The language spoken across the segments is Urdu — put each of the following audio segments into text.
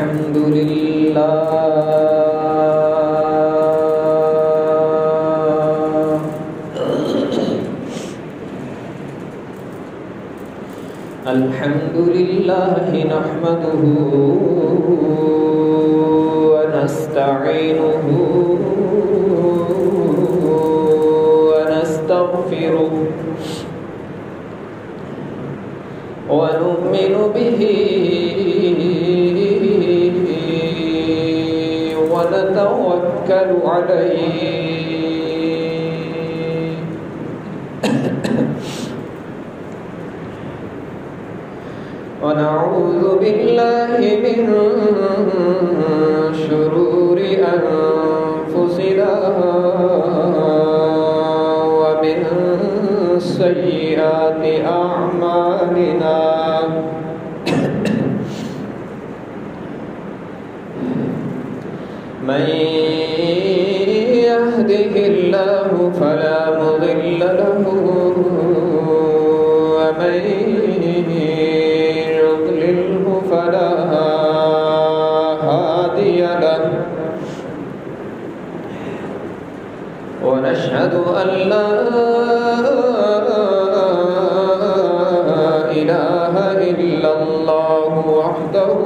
الحمد لله الحمد لله نحمده ونستعينه ونستغفره ونؤمن به ونتوكل عليه ونعوذ بالله من شرور أنفسنا ومن سيئات أعمالنا من يهده الله فلا مضل له ومن يضلله فلا هادي له ونشهد أن لا إله إلا الله وحده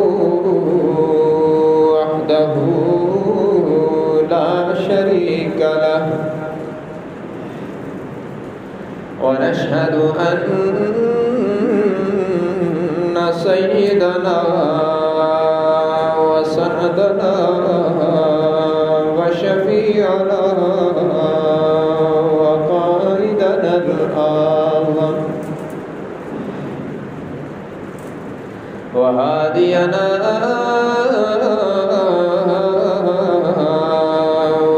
لا شريك له ونشهد أن سيدنا وسندنا وشفيعنا وقائدنا الأعظم وهادينا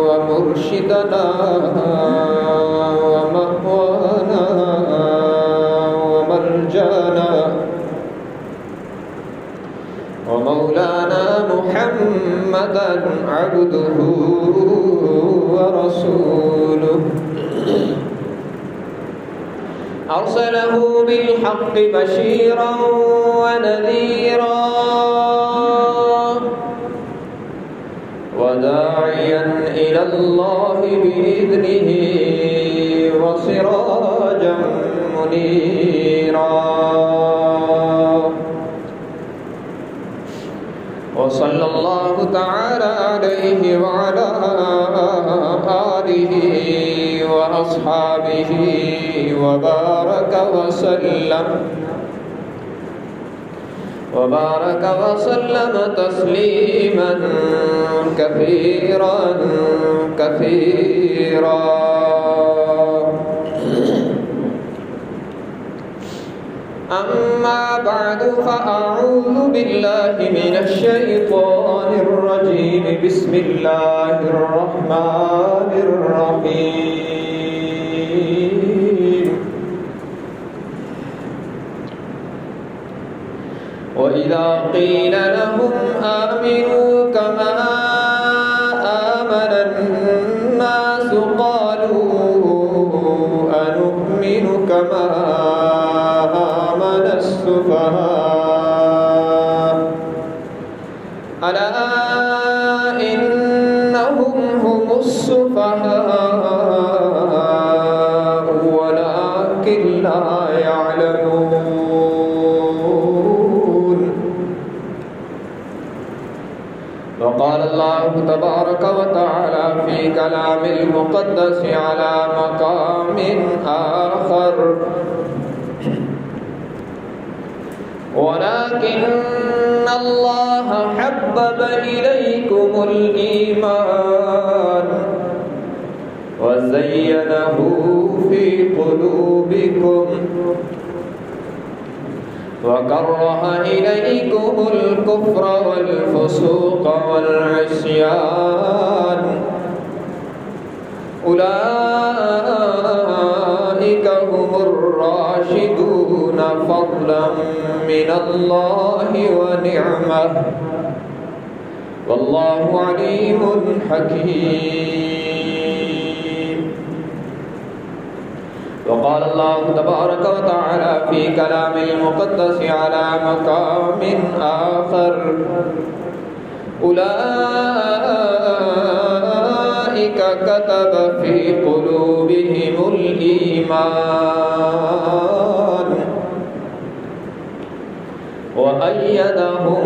ومرشدنا ومأوانا ومرجانا ومولانا محمدا عبده ورسوله أرسله بالحق بشيرا ونذيرا وداعيا إلى الله بإذنه وسراجا منيرا وصلى الله تعالى عليه وعلى آله وأصحابه وبارك وسلم تسليما كثيرا أما بعد فأعوذ بالله من الشيطان الرجيم بسم الله الرحمن الرحيم وإذا قيل لهم آمنوا كما آمن الناس قالوا أنؤمن كما آمن السفهاء ألا إنهم هم السفهاء ولكن لا يعلمون وقال الله تبارك وتعالى في كلام المقدس على مقام آخر ولكن الله حبب إليكم الإيمان وزينه في قلوبكم وكره إليكم الكفر والفسوق والعصيان أولئك هم الراشدون فضلا من الله ونعمة والله عليم حكيم وقال الله تبارك وتعالى في كلام المقدس على مقام آخر أولئك كتب في قلوبهم الإيمان وأيدهم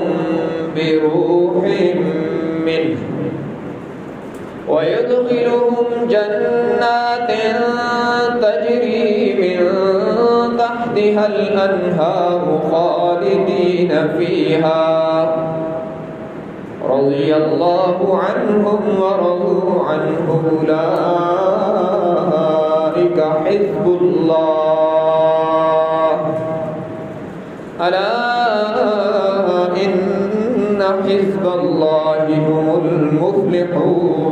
بروح منه ويدخلهم جنات تجري من تحتها الأنهار خالدين فيها رضي الله عنهم ورضوا عنه أولئك حزب الله ألا إن حزب الله هم المفلحون.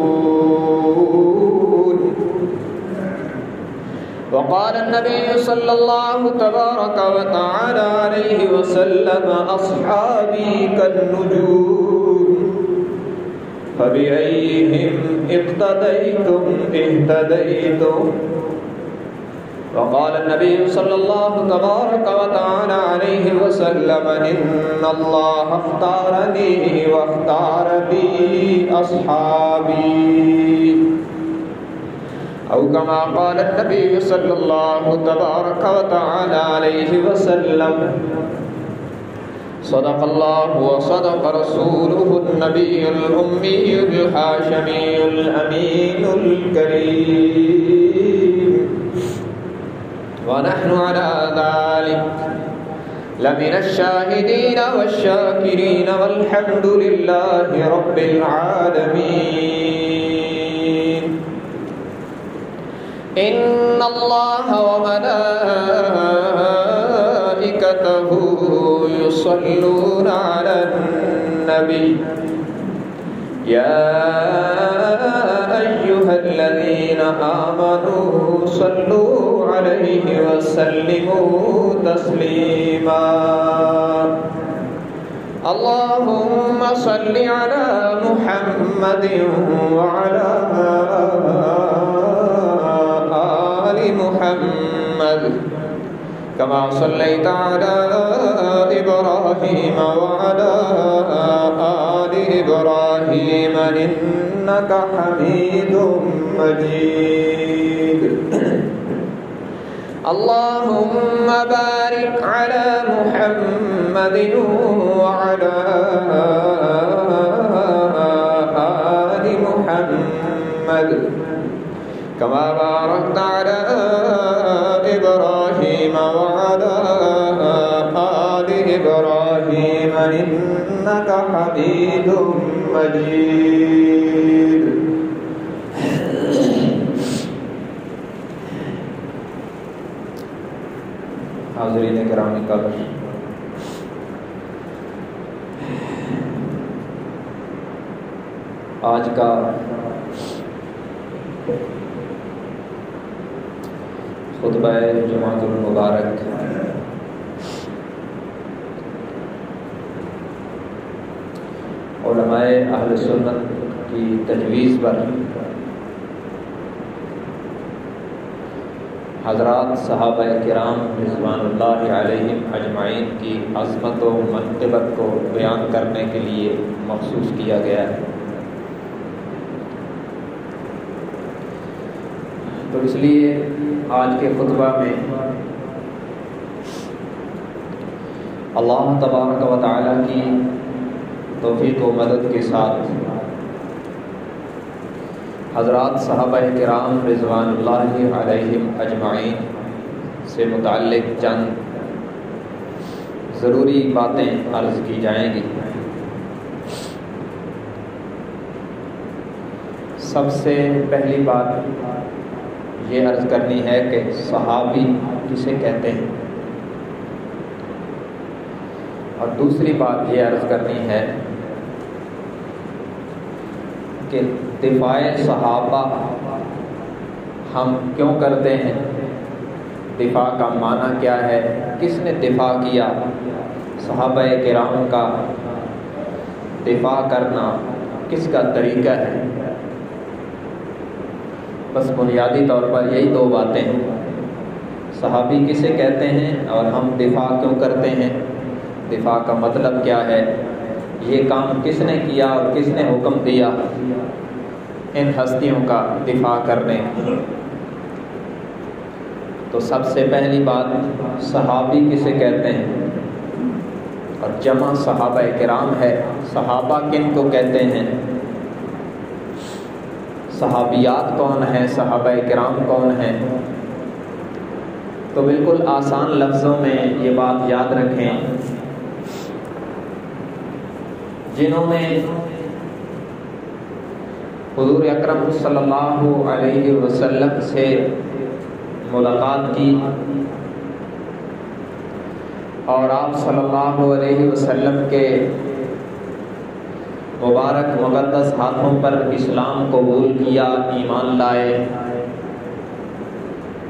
وقال النبي صلى الله تبارك وتعالى عليه وسلم أصحابي كالنجوم فبأيهم اقتديتم اهتديتم. وقال النبي صلى الله تبارك وتعالى عليه وسلم إن الله اختارني واختار لي أصحابي أو كما قال النبي صلى الله تبارك وتعالى عليه وسلم صدق الله وصدق رسوله النبي الأمي الهاشمي الأمين الكريم ونحن على ذلك لمن الشاهدين والشاكرين والحمد لله رب العالمين. إن الله وملائكته يصلون على النبي يا أيها الذين آمنوا صلوا عليه وسلموا تسليما. اللهم صل على محمد وعلى آل محمد كما صليت على إبراهيم وعلى آل إبراهيم إنك حميد مجيد. اللهم بارك على محمد وعلى آل محمد كما باركت على إبراهيم وعلى آل إبراهيم إنك حميد مجيد. حاضرین کرام قدر، آج کا خطبہ جمعۃ المبارک علماء اہل سنت کی تجویز پر حضرات صحابہ کرام رضوان اللہ علیہم اجمعین کی عظمت و منقبت کو بیان کرنے کے لیے مخصوص کیا گیا ہے. تو اس لیے آج کے خطبہ میں اللہ تبارک و تعالیٰ کی توفیق و مدد کے ساتھ حضرات صحابہ کرام رضوان اللہ علیہم اجمعین سے متعلق چند ضروری باتیں عرض کی جائیں گی. سب سے پہلی بات یہ عرض کرنی ہے کہ صحابی کسے کہتے ہیں، اور دوسری بات یہ عرض کرنی ہے کہ دفاع صحابہ ہم کیوں کرتے ہیں، دفاع کا معنی کیا ہے، کس نے دفاع کیا، صحابہ کرام کا دفاع کرنا کس کا طریقہ ہے. بس بنیادی طور پر یہی دو باتیں ہیں. صحابی کسے کہتے ہیں اور ہم دفاع کیوں کرتے ہیں، دفاع کا مطلب کیا ہے، یہ کام کس نے کیا اور کس نے حکم دیا ان ہستیوں کا دفاع کرنے۔ تو سب سے پہلی بات صحابی کسے کہتے ہیں اور جمع صحابہ کرام ہے۔ صحابہ کن کو کہتے ہیں، صحابیات کون ہیں، صحابہ کرام کون ہیں؟ تو بالکل آسان لفظوں میں یہ بات یاد رکھیں، جنہوں نے حضور اکرم صلی اللہ علیہ وسلم سے ملاقات کی اور آپ صلی اللہ علیہ وسلم کے مبارک مقدس ہاتھوں پر اسلام قبول کیا، ایمان لائے،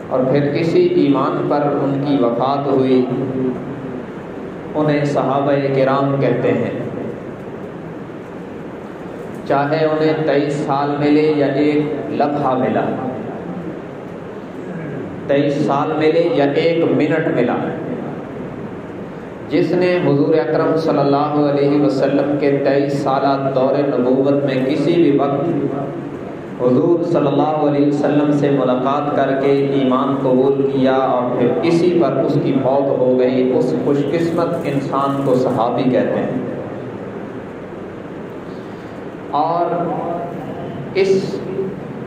اور پھر اسی ایمان پر ان کی وفات ہوئی، انہیں صحابہ کرام کہتے ہیں۔ چاہے انہیں 23 سال ملے یا ایک لمحہ ملا، 23 سال ملے یا ایک منٹ ملا، جس نے حضور اکرم صلی اللہ علیہ وسلم کے 23 سالہ دور نبوت میں کسی بھی وقت حضور صلی اللہ علیہ وسلم سے ملاقات کر کے ایمان قبول کیا اور پھر اسی پر اس کی موت ہو گئی، اس خوش قسمت انسان کو صحابی کہتے ہیں۔ اور اس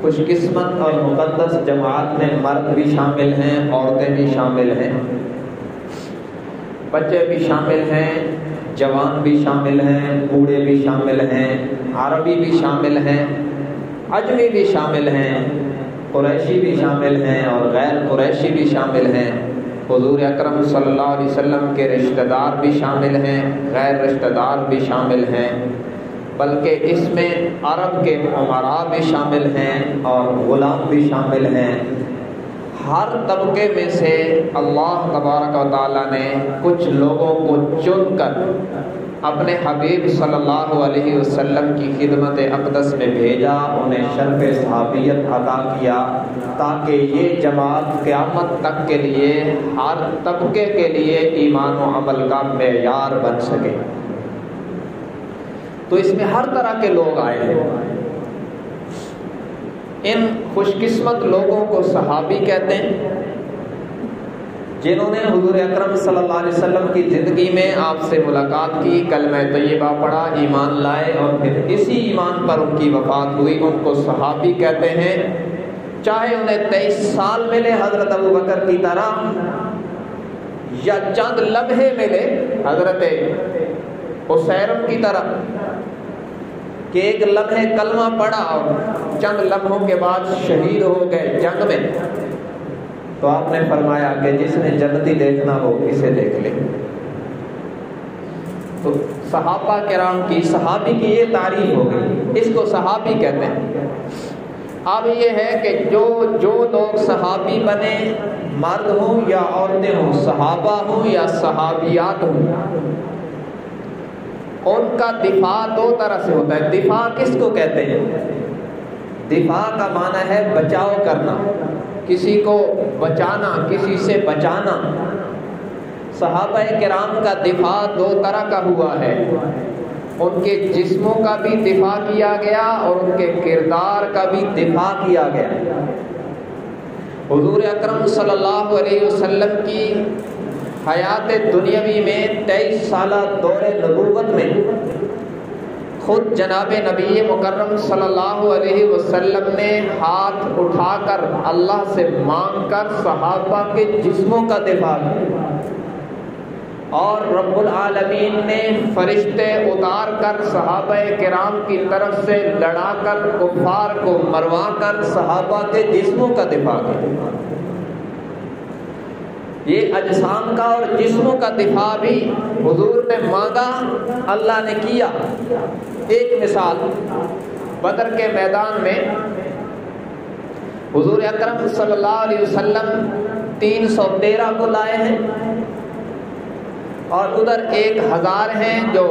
خوش قسمت اور مقدس جماعت میں مرد بھی شامل ہیں، عورتیں بھی شامل ہیں، بچے بھی شامل ہیں، جوان بھی شامل ہیں، بوڑھے بھی شامل ہیں، عربی بھی شامل ہیں، عجمی بھی شامل ہیں، قریشی بھی شامل ہیں اور غیر قریشی بھی شامل ہیں، حضور اکرم صلی اللہ علیہ وسلم کے رشتہ دار بھی شامل ہیں، غیر رشتہ دار بھی شامل ہیں، بلکہ اس میں عرب کے امراء بھی شامل ہیں اور غلام بھی شامل ہیں۔ ہر طبقے میں سے اللہ تبارک و تعالیٰ نے کچھ لوگوں کو چن کر اپنے حبیب صلی اللہ علیہ وسلم کی خدمت اقدس میں بھیجا، انہیں شرف صحابیت عطا کیا تاکہ یہ جماعت قیامت تک کے لیے ہر طبقے کے لیے ایمان و عمل کا معیار بن سکے۔ تو اس میں ہر طرح کے لوگ آئے ہیں۔ ان خوش قسمت لوگوں کو صحابی کہتے ہیں، جنہوں نے حضور اکرم صلی اللہ علیہ وسلم کی زندگی میں آپ سے ملاقات کی، کلمہ طیبہ پڑھا، ایمان لائے اور پھر اسی ایمان پر ان کی وفات ہوئی، ان کو صحابی کہتے ہیں۔ چاہے انہیں 23 سال ملے حضرت ابوبکر کی طرح یا چند لمحے ملے حضرت حسین کی طرح کہ ایک لمحے کلمہ پڑھا اور چند لمحوں کے بعد شہید ہو گئے جنگ میں، تو آپ نے فرمایا کہ جس نے جنتی دیکھنا ہو اسے دیکھ لے۔ تو صحابہ کرام کی، صحابی کی یہ تعریف ہو گئی، اس کو صحابی کہتے ہیں۔ اب یہ ہے کہ جو لوگ صحابی بنے، مرد ہوں یا عورتیں ہوں، صحابہ ہوں یا صحابیات ہوں، ان کا دفاع دو طرح سے ہوتا ہے۔ دفاع کس کو کہتے ہیں؟ دفاع کا معنی ہے بچاؤ کرنا، کسی کو بچانا، کسی سے بچانا۔ صحابہ کرام کا دفاع دو طرح کا ہوا ہے، ان کے جسموں کا بھی دفاع کیا گیا اور ان کے کردار کا بھی دفاع کیا گیا۔ حضور اکرم صلی اللہ علیہ وسلم کی حیات دنیاوی میں 23 سالہ دور نبوت میں خود جناب نبی مکرم صلی اللہ علیہ وسلم نے ہاتھ اٹھا کر اللہ سے مانگ کر صحابہ کے جسموں کا دفاع کیا، اور رب العالمین نے فرشتے اتار کر صحابہ کرام کی طرف سے لڑا کر کفار کو مروا کر صحابہ کے جسموں کا دفاع کیا۔ یہ اجسام کا اور جسموں کا دفاع بھی حضور نے مانگا، اللہ نے کیا۔ ایک مثال، بدر کے میدان میں حضور اکرم صلی اللہ علیہ وسلم 313 کو لائے ہیں اور ادھر 1000 ہیں جو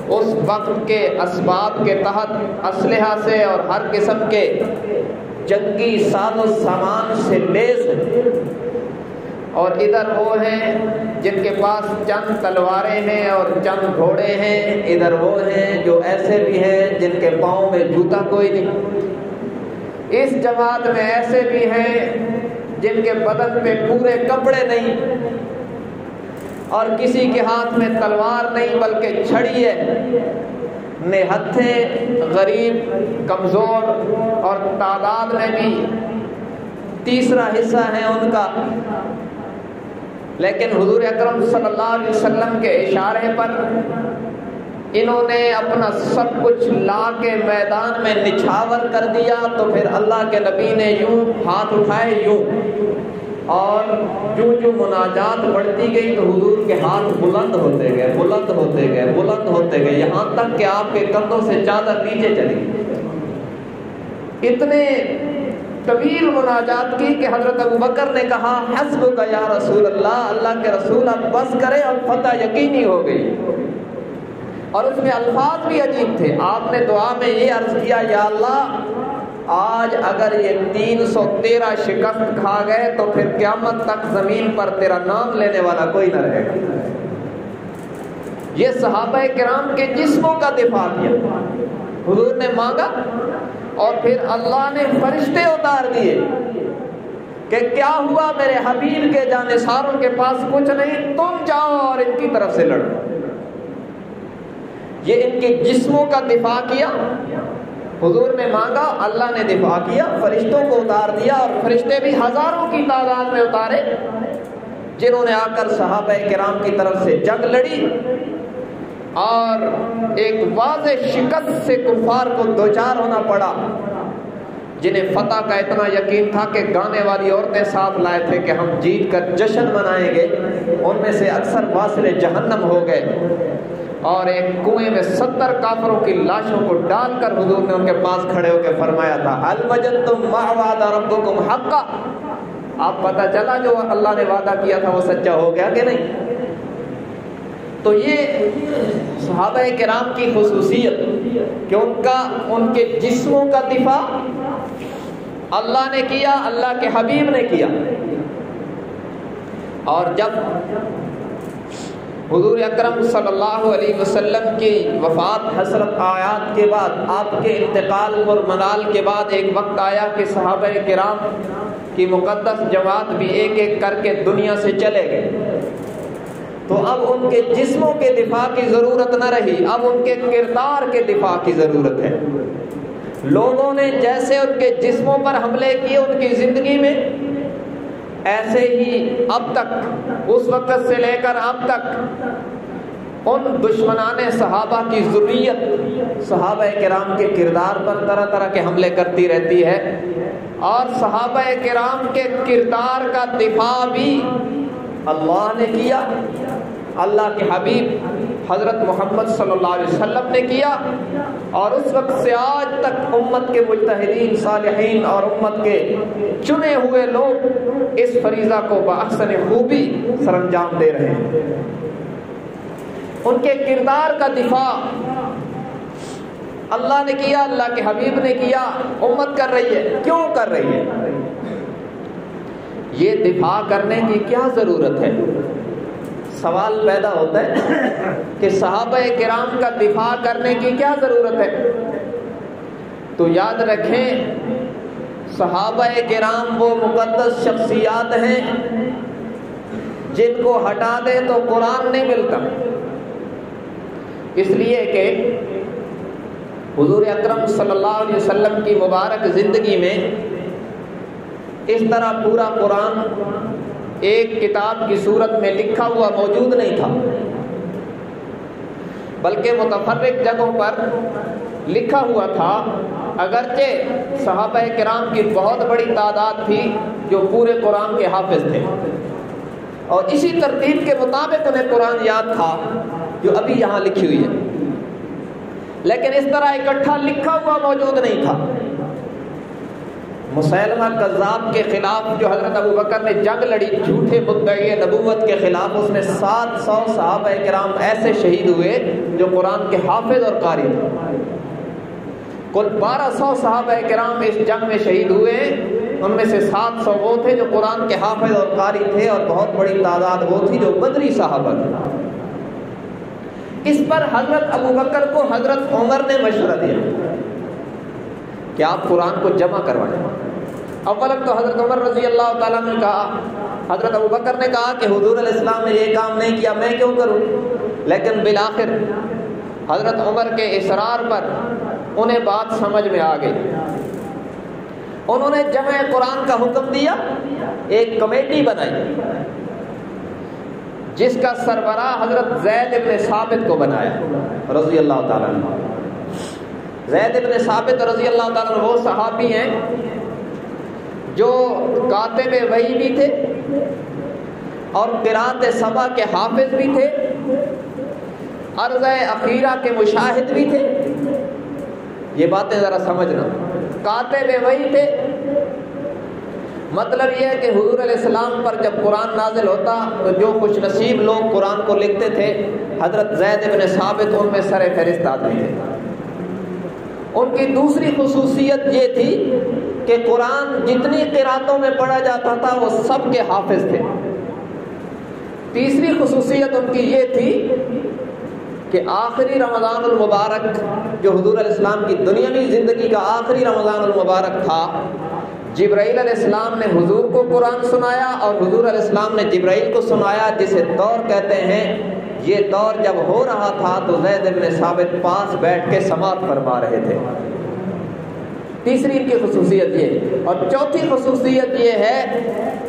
اس وقت کے اسباب کے تحت اسلحہ سے اور ہر قسم کے جنگی ساز و سامان سے لیس ہیں۔ اور ادھر وہ ہیں جن کے پاس چند تلواریں ہیں اور چند گھوڑے ہیں، ادھر وہ ہیں جو ایسے بھی ہیں جن کے پاؤں میں جوتا کوئی نہیں، اس جماعت میں ایسے بھی ہیں جن کے بدن پہ پورے کپڑے نہیں اور کسی کے ہاتھ میں تلوار نہیں بلکہ چھڑی ہے، نہتھے، غریب، کمزور اور تعداد میں بھی تیسرا حصہ ہے ان کا، لیکن حضور اکرم صلی اللہ علیہ وسلم کے اشارے پر انہوں نے اپنا سب کچھ لا کے میدان میں نچھاور کر دیا، تو پھر اللہ کے نبی نے یوں ہاتھ اٹھائے یوں، اور جو مناجات بڑھتی گئی تو حضور کے ہاتھ بلند ہوتے گئے، بلند ہوتے گئے، بلند ہوتے گئے، یہاں تک کہ آپ کے کندھوں سے چادر نیچے چلی گئی۔ اتنے طویل مناجات کی کہ حضرت ابوبکر نے کہا حسبک یا رسول اللہ، اللہ کے رسول آپ بس کرے، اور فتح یقینی ہو گئی۔ اور اس میں الفاظ بھی عجیب تھے، آپ نے دعا میں یہ عرض کیا یا اللہ آج اگر یہ 313 شکست کھا گئے تو پھر قیامت تک زمین پر تیرا نام لینے والا کوئی نہ رہے گا۔ یہ صحابہ کرام کے جسموں کا دفاع کیا، حضور نے مانگا اور پھر اللہ نے فرشتے اتار دیے کہ کیا ہوا میرے حبیب کے جانثاروں کے پاس کچھ نہیں، تم جاؤ اور ان کی طرف سے لڑو۔ یہ ان کے جسموں کا دفاع کیا، حضور نے مانگا، اللہ نے دفاع کیا، فرشتوں کو اتار دیا، اور فرشتے بھی ہزاروں کی تعداد میں اتارے جنہوں نے آ کر صحابہ کرام کی طرف سے جنگ لڑی اور ایک واضح شکست سے کفار کو دوچار ہونا پڑا، جنہیں فتح کا اتنا یقین تھا کہ گانے والی عورتیں ساتھ لائے تھے کہ ہم جیت کر جشن منائیں گے، ان میں سے اکثر واصل جہنم ہو گئے، اور ایک کنویں میں 70 کافروں کی لاشوں کو ڈال کر حضور نے ان کے پاس کھڑے ہو کے فرمایا تھا هل وجدتم ما وعد ربكم حقا، آپ پتہ چلا جو اللہ نے وعدہ کیا تھا وہ سچا ہو گیا کہ نہیں۔ تو یہ صحابہ کرام کی خصوصیت کہ ان کے جسموں کا دفاع اللہ نے کیا، اللہ کے حبیب نے کیا۔ اور جب حضور اکرم صلی اللہ علیہ وسلم کی وفات حسرت آیات کے بعد، آپ کے انتقال پر منال کے بعد ایک وقت آیا کہ صحابہ کرام کی مقدس جماعت بھی ایک ایک کر کے دنیا سے چلے گئے، تو اب ان کے جسموں کے دفاع کی ضرورت نہ رہی، اب ان کے کردار کے دفاع کی ضرورت ہے۔ لوگوں نے جیسے ان کے جسموں پر حملے کیے ان کی زندگی میں، ایسے ہی اب تک، اس وقت سے لے کر اب تک، ان دشمنان صحابہ کی ذریت صحابہ کرام کے کردار پر طرح طرح کے حملے کرتی رہتی ہے، اور صحابہ کرام کے کردار کا دفاع بھی اللہ نے کیا، اللہ کے حبیب حضرت محمد صلی اللہ علیہ وسلم نے کیا، اور اس وقت سے آج تک امت کے مجتہدین صالحین اور امت کے چنے ہوئے لوگ اس فریضہ کو بأحسن خوبی سر انجام دے رہے ہیں۔ ان کے کردار کا دفاع اللہ نے کیا، اللہ کے حبیب نے کیا، امت کر رہی ہے۔ کیوں کر رہی ہے؟ یہ دفاع کرنے کی کیا ضرورت ہے؟ سوال پیدا ہوتا ہے کہ صحابہ کرام کا دفاع کرنے کی کیا ضرورت ہے؟ تو یاد رکھیں، صحابہ کرام وہ مقدس شخصیات ہیں جن کو ہٹا دے تو قرآن نہیں ملتا، اس لیے کہ حضور اکرم صلی اللہ علیہ وسلم کی مبارک زندگی میں اس طرح پورا قرآن ایک کتاب کی صورت میں لکھا ہوا موجود نہیں تھا، بلکہ متفرق جگہوں پر لکھا ہوا تھا۔ اگرچہ صحابہ کرام کی بہت بڑی تعداد تھی جو پورے قرآن کے حافظ تھے، اور اسی ترتیب کے مطابق انہیں قرآن یاد تھا جو ابھی یہاں لکھی ہوئی ہے، لیکن اس طرح اکٹھا لکھا ہوا موجود نہیں تھا۔ مسیلمہ کذاب کے خلاف جو حضرت ابوبکر نے جنگ لڑی جھوٹے مدعی نبوت کے خلاف، اس میں 700 صحابہ کرام ایسے شہید ہوئے جو قرآن کے حافظ اور قاری تھے۔ کل 1200 صحابہ کرام اس جنگ میں شہید ہوئے، ان میں سے 700 وہ تھے جو قرآن کے حافظ اور قاری تھے، اور بہت بڑی تعداد وہ تھی جو بدری صحابہ تھے۔ اس پر حضرت ابوبکر کو حضرت عمر نے مشورہ دیا کہ آپ قرآن کو جمع کروائیں۔ اولاً تو حضرت عمر رضی اللہ تعالیٰ نے کہا، حضرت ابوبکر نے کہا کہ حضور علیہ السلام نے یہ کام نہیں کیا، میں کیوں کروں؟ لیکن بالآخر حضرت عمر کے اصرار پر انہیں بات سمجھ میں آ گئی۔ انہوں نے جمع قرآن کا حکم دیا، ایک کمیٹی بنائی جس کا سربراہ حضرت زید بن ثابت کو بنایا رضی اللہ تعالیٰ عنہ۔ زید بن ثابت رضی اللہ تعالیٰ عنہ وہ صحابی ہیں جو کاتب وحی بھی تھے اور قرات سبع کے حافظ بھی تھے، عرض اخیرہ کے مشاہد بھی تھے۔ یہ باتیں ذرا سمجھنا، کاتب وحی تھے، مطلب یہ ہے کہ حضور علیہ السلام پر جب قرآن نازل ہوتا تو جو خوش نصیب لوگ قرآن کو لکھتے تھے، حضرت زید بن ثابت ان میں سر فہرست آدمی تھے۔ ان کی دوسری خصوصیت یہ تھی کہ قرآن جتنی قراتوں میں پڑھا جاتا تھا وہ سب کے حافظ تھے۔ تیسری خصوصیت ان کی یہ تھی کہ آخری رمضان المبارک جو حضور علیہ السلام کی دنیاوی زندگی کا آخری رمضان المبارک تھا، جبرائیل علیہ السلام نے حضور کو قرآن سنایا اور حضور علیہ السلام نے جبرائیل کو سنایا، جسے دور کہتے ہیں۔ یہ دور جب ہو رہا تھا تو زید بن ثابت پاس بیٹھ کے سماعت فرما رہے تھے۔ تیسری ان کی خصوصیت یہ، اور چوتھی خصوصیت یہ ہے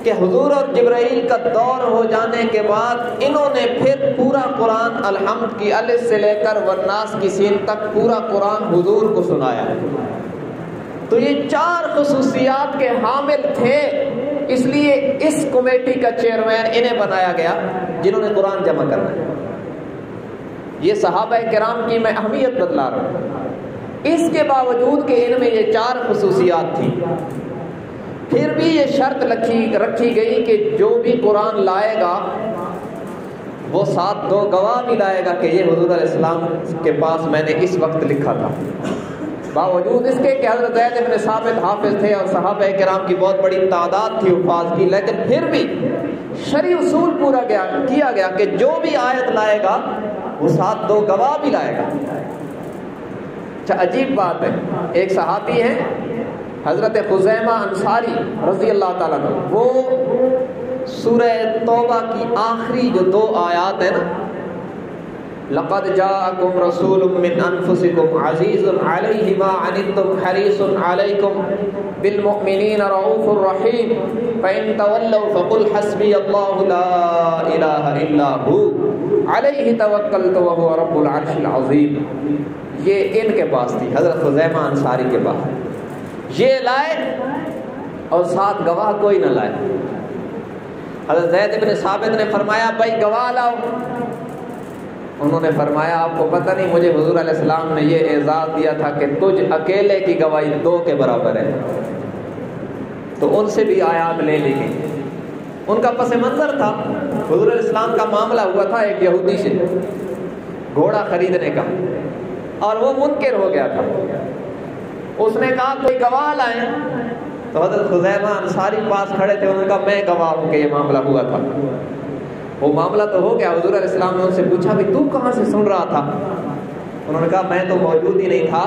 کہ حضور اور جبرائیل کا دور ہو جانے کے بعد انہوں نے پھر پورا قرآن الحمد کی الف سے لے کر والناس کی سین تک پورا قرآن حضور کو سنایا۔ تو یہ 4 خصوصیات کے حامل تھے، اس لیے اس کمیٹی کا چیئرمین انہیں بنایا گیا جنہوں نے قرآن جمع کرنا ہے۔ یہ صحابہ کرام کی میں اہمیت بتلا رہا ہوں۔ اس کے باوجود کہ ان میں یہ 4 خصوصیات تھیں، پھر بھی یہ شرط رکھی گئی کہ جو بھی قرآن لائے گا وہ ساتھ 2 گواہ بھی لائے گا کہ یہ حضور علیہ السلام کے پاس میں نے اس وقت لکھا تھا۔ باوجود اس کے کہ حضرت زید بن ثابت حافظ تھے اور صحابہ کرام کی بہت بڑی تعداد تھی حفاظ کی، لیکن پھر بھی شرعی اصول پورا کیا گیا کہ جو بھی آیت لائے گا وہ ساتھ 2 گواہ بھی لائے گا۔ اچھا، عجیب بات ہے، ایک صحابی ہیں حضرت خزیمہ انصاری رضی اللہ تعالیٰ عنہ، وہ سورہ توبہ کی آخری جو 2 آیات ہیں نا، لقد جاءکم رسول من انفسکم عزیز علیہ ما عنتم حریص علیکم بالمؤمنین رؤوف الرحیم فإن تولوا فقل حسبی اللہ لا الہ الا ہو علیہ توکلت وہو رب العرش العظیم۔ یہ ان کے پاس تھی، حضرت خزیمہ انصاری کے پاس۔ یہ لائے اور ساتھ گواہ کوئی نہ لائے۔ حضرت زید بن ثابت نے فرمایا بھائی گواہ لاؤ۔ انہوں نے فرمایا آپ کو پتہ نہیں مجھے حضور علیہ السلام نے یہ اعزاز دیا تھا کہ تجھ اکیلے کی گواہی 2 کے برابر ہے۔ تو ان سے بھی آیات لے لی گئی۔ ان کا پس منظر تھا، حضور علیہ السلام کا معاملہ ہوا تھا ایک یہودی سے گھوڑا خریدنے کا، اور وہ منکر ہو گیا تھا۔ اس نے کہا کوئی گواہ لائیں، تو حضرت خزیمہ انصاری پاس کھڑے تھے، انہوں نے کہا میں گواہ ہوں کہ یہ معاملہ ہوا تھا۔ وہ معاملہ تو ہو گیا۔ حضور علیہ السلام نے ان سے پوچھا بھی تو کہاں سے سن رہا تھا؟ انہوں نے کہا میں تو موجود ہی نہیں تھا،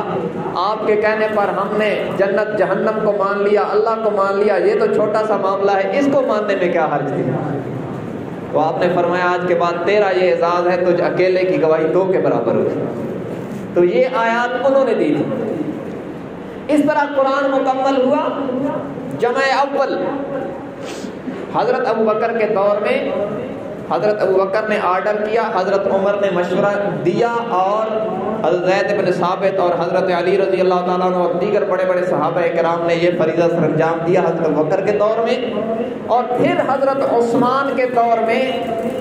آپ کے کہنے پر ہم نے جنت جہنم کو مان لیا، اللہ کو مان لیا، یہ تو چھوٹا سا معاملہ ہے، اس کو ماننے میں کیا حرج تھی؟ تو آپ نے فرمایا آج کے بعد تیرا یہ اعزاز ہے، تجھ اکیلے کی گواہی 2 کے برابر ہوگی۔ تو یہ آیات انہوں نے دی تھی۔ اس طرح قرآن مکمل ہوا۔ جمع اول حضرت ابوبکر کے دور میں حضرت ابوبکر نے آرڈر کیا، حضرت عمر نے مشورہ دیا، اور حضرت زید بن ثابت اور حضرت علی رضی اللہ تعالیٰ عنہ اور دیگر بڑے بڑے صحابہ کرام نے یہ فریضہ سر انجام دیا حضرت ابوبکر کے دور میں۔ اور پھر حضرت عثمان کے دور میں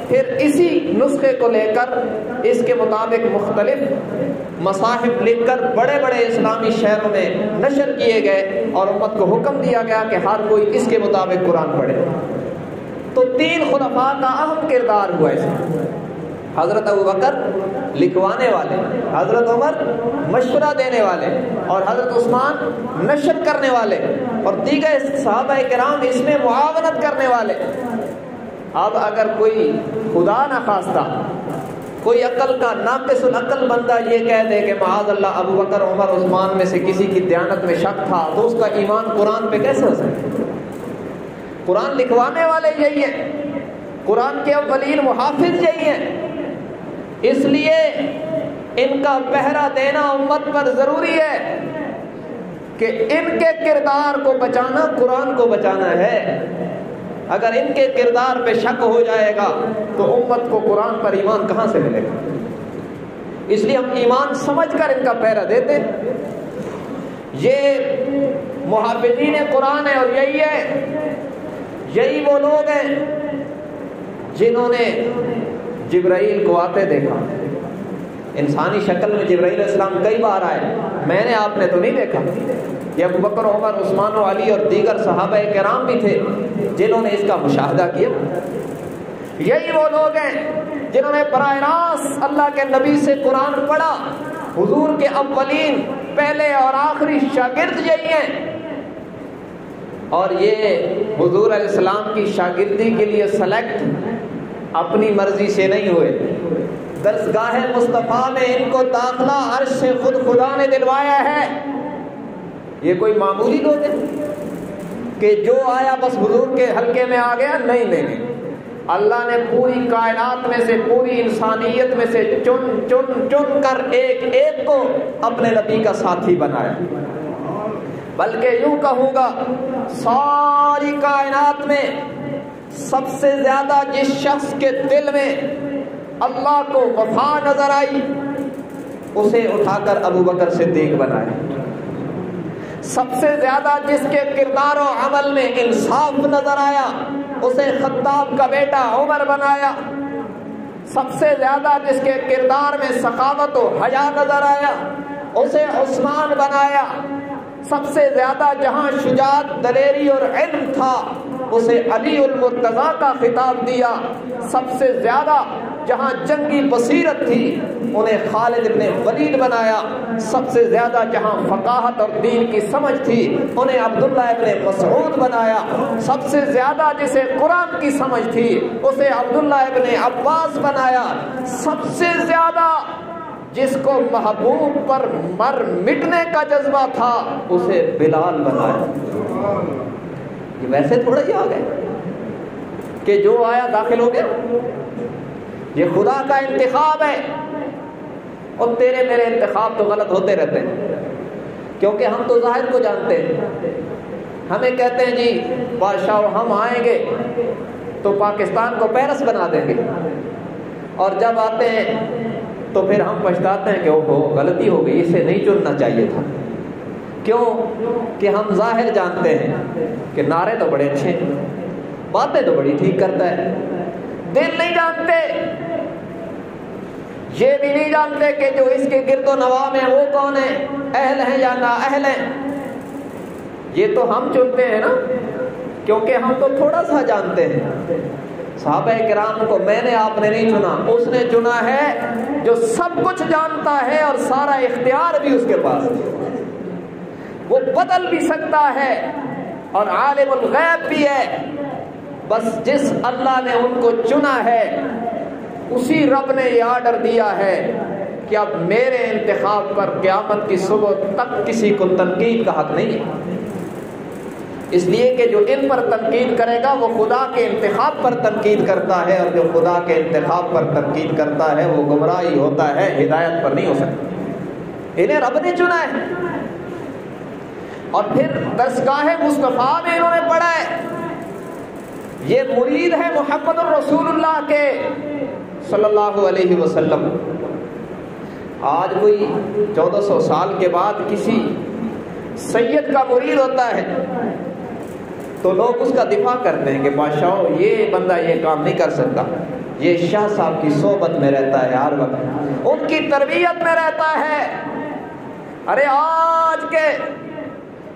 پھر اسی نسخے کو لے کر اس کے مطابق مختلف مصاحف لکھ کر بڑے بڑے اسلامی شہروں میں نشر کیے گئے، اور امت کو حکم دیا گیا کہ ہر کوئی اس کے مطابق قرآن پڑھے۔ تو 3 خلفاء کا اہم کردار ہوا اس میں، حضرت ابوبکر لکھوانے والے، حضرت عمر مشورہ دینے والے، اور حضرت عثمان نشر کرنے والے۔ اور دیگر صحابہ کرام اس میں معاونت کرنے والے. اب اگر کوئی خدا نہ خواستہ کوئی عقل کا ناقص العقل بندہ یہ کہہ دے کہ معاذ اللہ ابو بکر عمر عثمان میں سے کسی کی دیانت میں شک تھا، تو اس کا ایمان قرآن پہ کیسے ہو سکتا؟ قرآن لکھوانے والے یہی ہیں، قرآن کے اولین محافظ یہی ہیں. اس لیے ان کا پہرا دینا امت پر ضروری ہے کہ ان کے کردار کو بچانا قرآن کو بچانا ہے. اگر ان کے کردار پہ شک ہو جائے گا تو امت کو قرآن پر ایمان کہاں سے ملے گا؟ اس لیے ہم ایمان سمجھ کر ان کا پہرا دیتے. یہ محافظین قرآن ہے، اور یہی وہ لوگ ہیں جنہوں نے جبرائیل کو آتے دیکھا. انسانی شکل میں جبرائیل علیہ السلام کئی بار آئے، میں نے آپ نے تو نہیں دیکھا. یہ ابو بکر عمر عثمان و علی اور دیگر صحابہ کرام بھی تھے جنہوں نے اس کا مشاہدہ کیا. یہی وہ لوگ ہیں جنہوں نے براہ راست اللہ کے نبی سے قرآن پڑھا. حضور کے اولین پہلے اور آخری شاگرد یہی ہیں، اور یہ حضور علیہ السلام کی شاگردی کے لیے سلیکٹ اپنی مرضی سے نہیں ہوئے. درسگاہ مصطفیٰ میں ان کو داخلہ عرش سے خود خدا نے دلوایا ہے. یہ کوئی معمولی لوگ ہیں کہ جو آیا بس حضور کے حلقے میں آ گیا؟ نہیں. اللہ نے پوری کائنات میں سے، پوری انسانیت میں سے چن کر ایک کو اپنے نبی کا ساتھی بنایا. بلکہ یوں کہوں گا ساری کائنات میں سب سے زیادہ جس شخص کے دل میں اللہ کو وفا نظر آئی اسے اٹھا کر ابو بکر صدیق بنایا. سب سے زیادہ جس کے کردار و عمل میں انصاف نظر آیا اسے خطاب کا بیٹا عمر بنایا. سب سے زیادہ جس کے کردار میں سخاوت و حیا نظر آیا اسے عثمان بنایا. سب سے زیادہ جہاں شجاعت، دلیری اور علم تھا اسے علی المرتضیٰ کا خطاب دیا. سب سے زیادہ جہاں جنگی بصیرت تھی انہیں خالد ابن ولید بنایا. سب سے زیادہ جہاں فقاہت اور دین کی سمجھ تھی انہیں عبداللہ ابن مسعود بنایا. سب سے زیادہ جسے قرآن کی سمجھ تھی اسے عبداللہ ابن عباس بنایا. سب سے زیادہ جس کو محبوب پر مٹنے کا جذبہ تھا اسے بلال بنایا. یہ ویسے تھوڑا ہی آ گئے کہ جو آیا داخل ہو گیا. یہ خدا کا انتخاب ہے، اور تیرے میرے انتخاب تو غلط ہوتے رہتے ہیں، کیونکہ ہم تو ظاہر کو جانتے ہیں. ہمیں کہتے ہیں جی بادشاہ ہم آئیں گے تو پاکستان کو پیرس بنا دیں گے، اور جب آتے ہیں تو پھر ہم پچھتاتے ہیں کہ اوہو غلطی ہو گئی، اسے نہیں چننا چاہیے تھا. کیوں کہ ہم ظاہر جانتے ہیں کہ نعرے تو بڑے اچھے ہیں، باتیں تو بڑی ٹھیک کرتا ہے. دل نہیں جانتے، یہ بھی نہیں جانتے کہ جو اس کے گرد و نواح میں وہ کون ہے، اہل ہیں یا نا اہل ہیں. یہ تو ہم چنتے ہیں نا، کیونکہ ہم تو تھوڑا سا جانتے ہیں. صحابہ کرام کو میں نے آپ نے نہیں چنا، اس نے چنا ہے جو سب کچھ جانتا ہے اور سارا اختیار بھی اس کے پاس ہے. وہ بدل بھی سکتا ہے اور عالم الغیب بھی ہے. بس جس اللہ نے ان کو چنا ہے اسی رب نے یہ آرڈر دیا ہے کہ اب میرے انتخاب پر قیامت کی صبح تک کسی کو تنقید کا حق نہیں ہے. اس لیے کہ جو ان پر تنقید کرے گا وہ خدا کے انتخاب پر تنقید کرتا ہے، اور جو خدا کے انتخاب پر تنقید کرتا ہے وہ گمراہی ہوتا ہے، ہدایت پر نہیں ہو سکتا. انہیں رب نے چنا ہے، اور پھر درسگاہ مصطفیٰ میں انہوں نے پڑھا ہے. یہ مرید ہے محمد الرسول اللہ کے صلی اللہ علیہ وسلم. آج کوئی 1400 سال کے بعد کسی سید کا مرید ہوتا ہے تو لوگ اس کا دفاع کرتے ہیں کہ بادشاہ یہ بندہ یہ کام نہیں کر سکتا، یہ شاہ صاحب کی صحبت میں رہتا ہے، ہر وقت ان کی تربیت میں رہتا ہے. ارے آج کے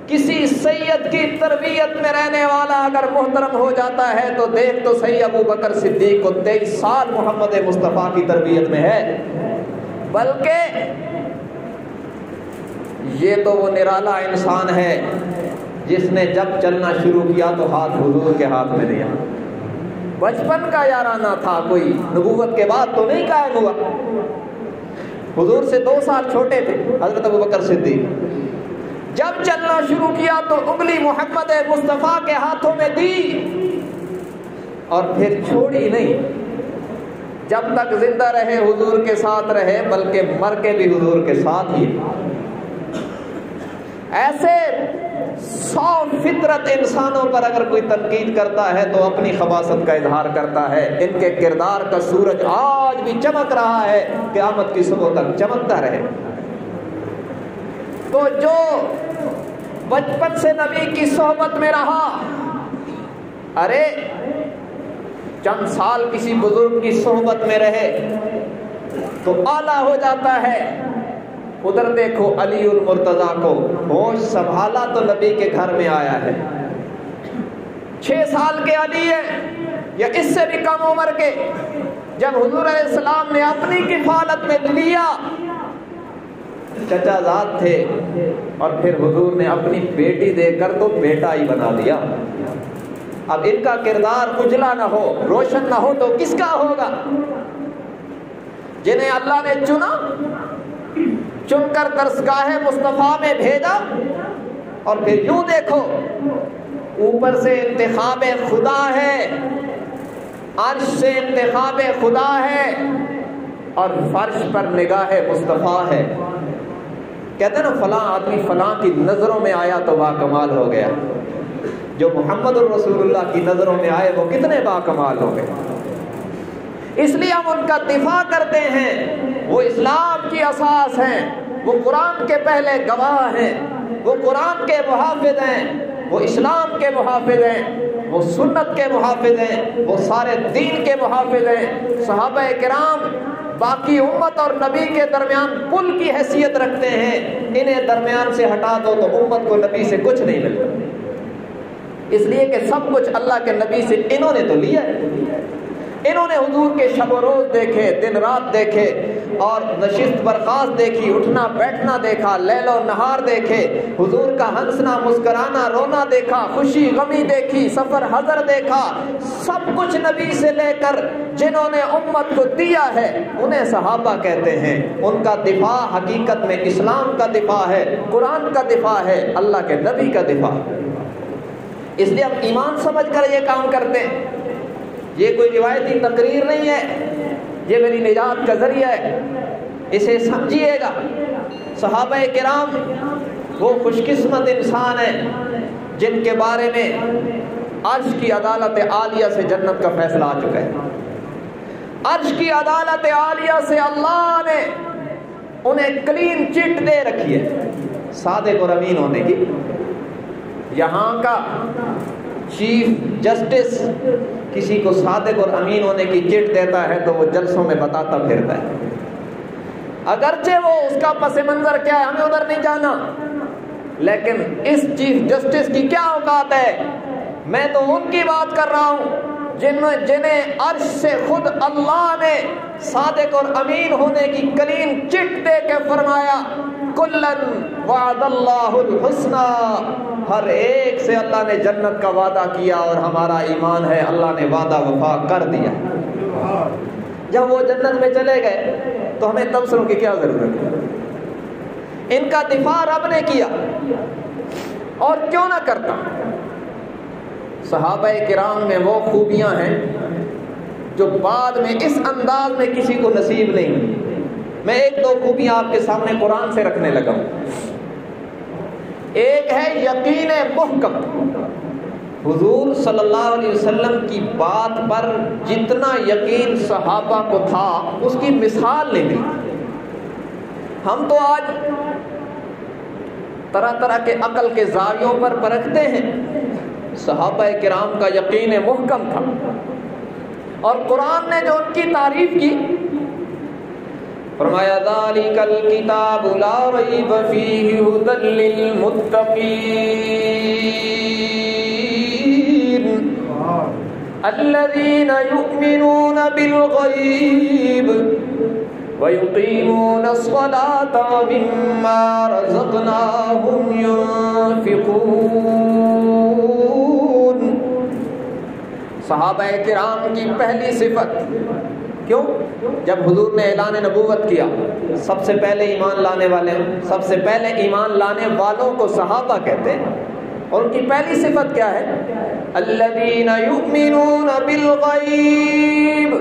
کسی سید کی تربیت میں رہنے والا اگر محترم ہو جاتا ہے تو دیکھ تو صحیح ابو بکر صدیق کو 23 سال محمد مصطفیٰ کی تربیت میں ہے. بلکہ یہ تو وہ نرالا انسان ہے جس نے جب چلنا شروع کیا تو ہاتھ حضور کے ہاتھ میں دیا. بچپن کا یارانہ تھا, کوئی نبوت کے بعد تو نہیں قائم ہوا. حضور سے 2 سال چھوٹے تھے حضرت ابوبکر صدیق. جب چلنا شروع کیا تو انگلی محمد مصطفیٰ کے ہاتھوں میں دی اور پھر چھوڑی نہیں. جب تک زندہ رہے حضور کے ساتھ رہے, بلکہ مر کے بھی حضور کے ساتھ ہی. ایسے 100 فطرت انسانوں پر اگر کوئی تنقید کرتا ہے تو اپنی خباثت کا اظہار کرتا ہے. ان کے کردار کا سورج آج بھی چمک رہا ہے, قیامت کی صبح تک چمکتا رہے. تو جو بچپن سے نبی کی صحبت میں رہا, ارے چند سال کسی بزرگ کی صحبت میں رہے تو اعلیٰ ہو جاتا ہے. ادھر دیکھو علی المرتضیٰ کو ہوش سنبھالا تو نبی کے گھر میں آیا ہے. 6 سال کے علی ہے یا اس سے بھی کم عمر کے, جب حضور علیہ السلام نے اپنی کفالت میں لیا, چچا زاد تھے, اور پھر حضور نے اپنی بیٹی دے کر تو بیٹا ہی بنا دیا. اب ان کا کردار اجلا نہ ہو, روشن نہ ہو تو کس کا ہوگا؟ جنہیں اللہ نے چنا, چن کر درسگاہ مصطفیٰ میں بھیجا, اور پھر یوں دیکھو اوپر سے انتخاب خدا ہے, عرش سے انتخاب خدا ہے, اور فرش پر نگاہ مصطفیٰ ہے. کہتے ہیں نا فلاں آدمی فلاں کی نظروں میں آیا تو با کمال ہو گیا. جو محمد الرسول اللہ کی نظروں میں آئے وہ کتنے با کمال ہو گئے. اس لیے ہم ان کا دفاع کرتے ہیں. وہ اسلام کی اساس ہیں, وہ قرآن کے پہلے گواہ ہیں, وہ قرآن کے محافظ ہیں, وہ اسلام کے محافظ ہیں, وہ سنت کے محافظ ہیں, وہ سارے دین کے محافظ ہیں. صحابہ کرام باقی امت اور نبی کے درمیان پل کی حیثیت رکھتے ہیں. انہیں درمیان سے ہٹا دو تو امت کو نبی سے کچھ نہیں ملتا, اس لیے کہ سب کچھ اللہ کے نبی سے انہوں نے تو لیا ہے. انہوں نے حضور کے شب و روز دیکھے, دن رات دیکھے, اور نشست برخاست دیکھی, اٹھنا بیٹھنا دیکھا, لیل و نہار دیکھے, حضور کا ہنسنا مسکرانا رونا دیکھا, خوشی غمی دیکھی, سفر حضر دیکھا. سب کچھ نبی سے لے کر جنہوں نے امت کو دیا ہے انہیں صحابہ کہتے ہیں. ان کا دفاع حقیقت میں اسلام کا دفاع ہے, قرآن کا دفاع ہے, اللہ کے نبی کا دفاع. اس لیے ہم ایمان سمجھ کر یہ کام کرتے ہیں. یہ کوئی روایتی تقریر نہیں ہے, یہ میری نجات کا ذریعہ ہے, اسے سمجھیے گا. صحابہ کرام وہ خوش قسمت انسان ہیں جن کے بارے میں عرش کی عدالت عالیہ سے جنت کا فیصلہ آ چکا ہے. عرش کی عدالت عالیہ سے اللہ نے انہیں کلین چٹ دے رکھی ہے صادق اور امین ہونے کی. یہاں کا چیف جسٹس کسی کو صادق اور امین ہونے کی چٹ دیتا ہے تو وہ جلسوں میں بتاتا پھرتا ہے. اگرچہ وہ اس کا پس منظر کیا ہے ہمیں ادھر نہیں جانا, لیکن اس چیف جسٹس کی کیا اوقات ہے. میں تو ان کی بات کر رہا ہوں جنہیں عرش سے خود اللہ نے صادق اور امین ہونے کی کلین چٹ دے کے فرمایا کلن وعد اللہ الحسنی, ہر ایک سے اللہ نے جنت کا وعدہ کیا اور ہمارا ایمان ہے اللہ نے وعدہ وفا کر دیا. جب وہ جنت میں چلے گئے تو ہمیں تبصروں کی کیا ضرورت ہے. ان کا دفاع رب نے کیا اور کیوں نہ کرتا. صحابہ کرام میں وہ خوبیاں ہیں جو بعد میں اس انداز میں کسی کو نصیب نہیں ہوئی. میں 1-2 خوبیاں آپ کے سامنے قرآن سے رکھنے لگا ہوں. ایک ہے یقین محکم. حضور صلی اللہ علیہ وسلم کی بات پر جتنا یقین صحابہ کو تھا اس کی مثال نہیں ملی. ہم تو آج طرح طرح کے عقل کے زاویوں پر پرکھتے ہیں. صحابہ کرام کا یقین محکم تھا, اور قرآن نے جو ان کی تعریف کی فرمایا ذالک الکتاب لا ریب فیہ ھدی للمتقین الذین یؤمنون بالغیب وَيُقِيمُونَ الصَّلَاةَ وَمِمَّا رَزَقْنَاهُمْ يُنْفِقُونَ. صحابہ کرام کی پہلی صفت، کیوں؟ جب حضور نے اعلان نبوت کیا، سب سے پہلے ایمان لانے والے، سب سے پہلے ایمان لانے والوں کو صحابہ کہتے ہیں، اور ان کی پہلی صفت کیا ہے؟ الذین یؤمنون بالغیب،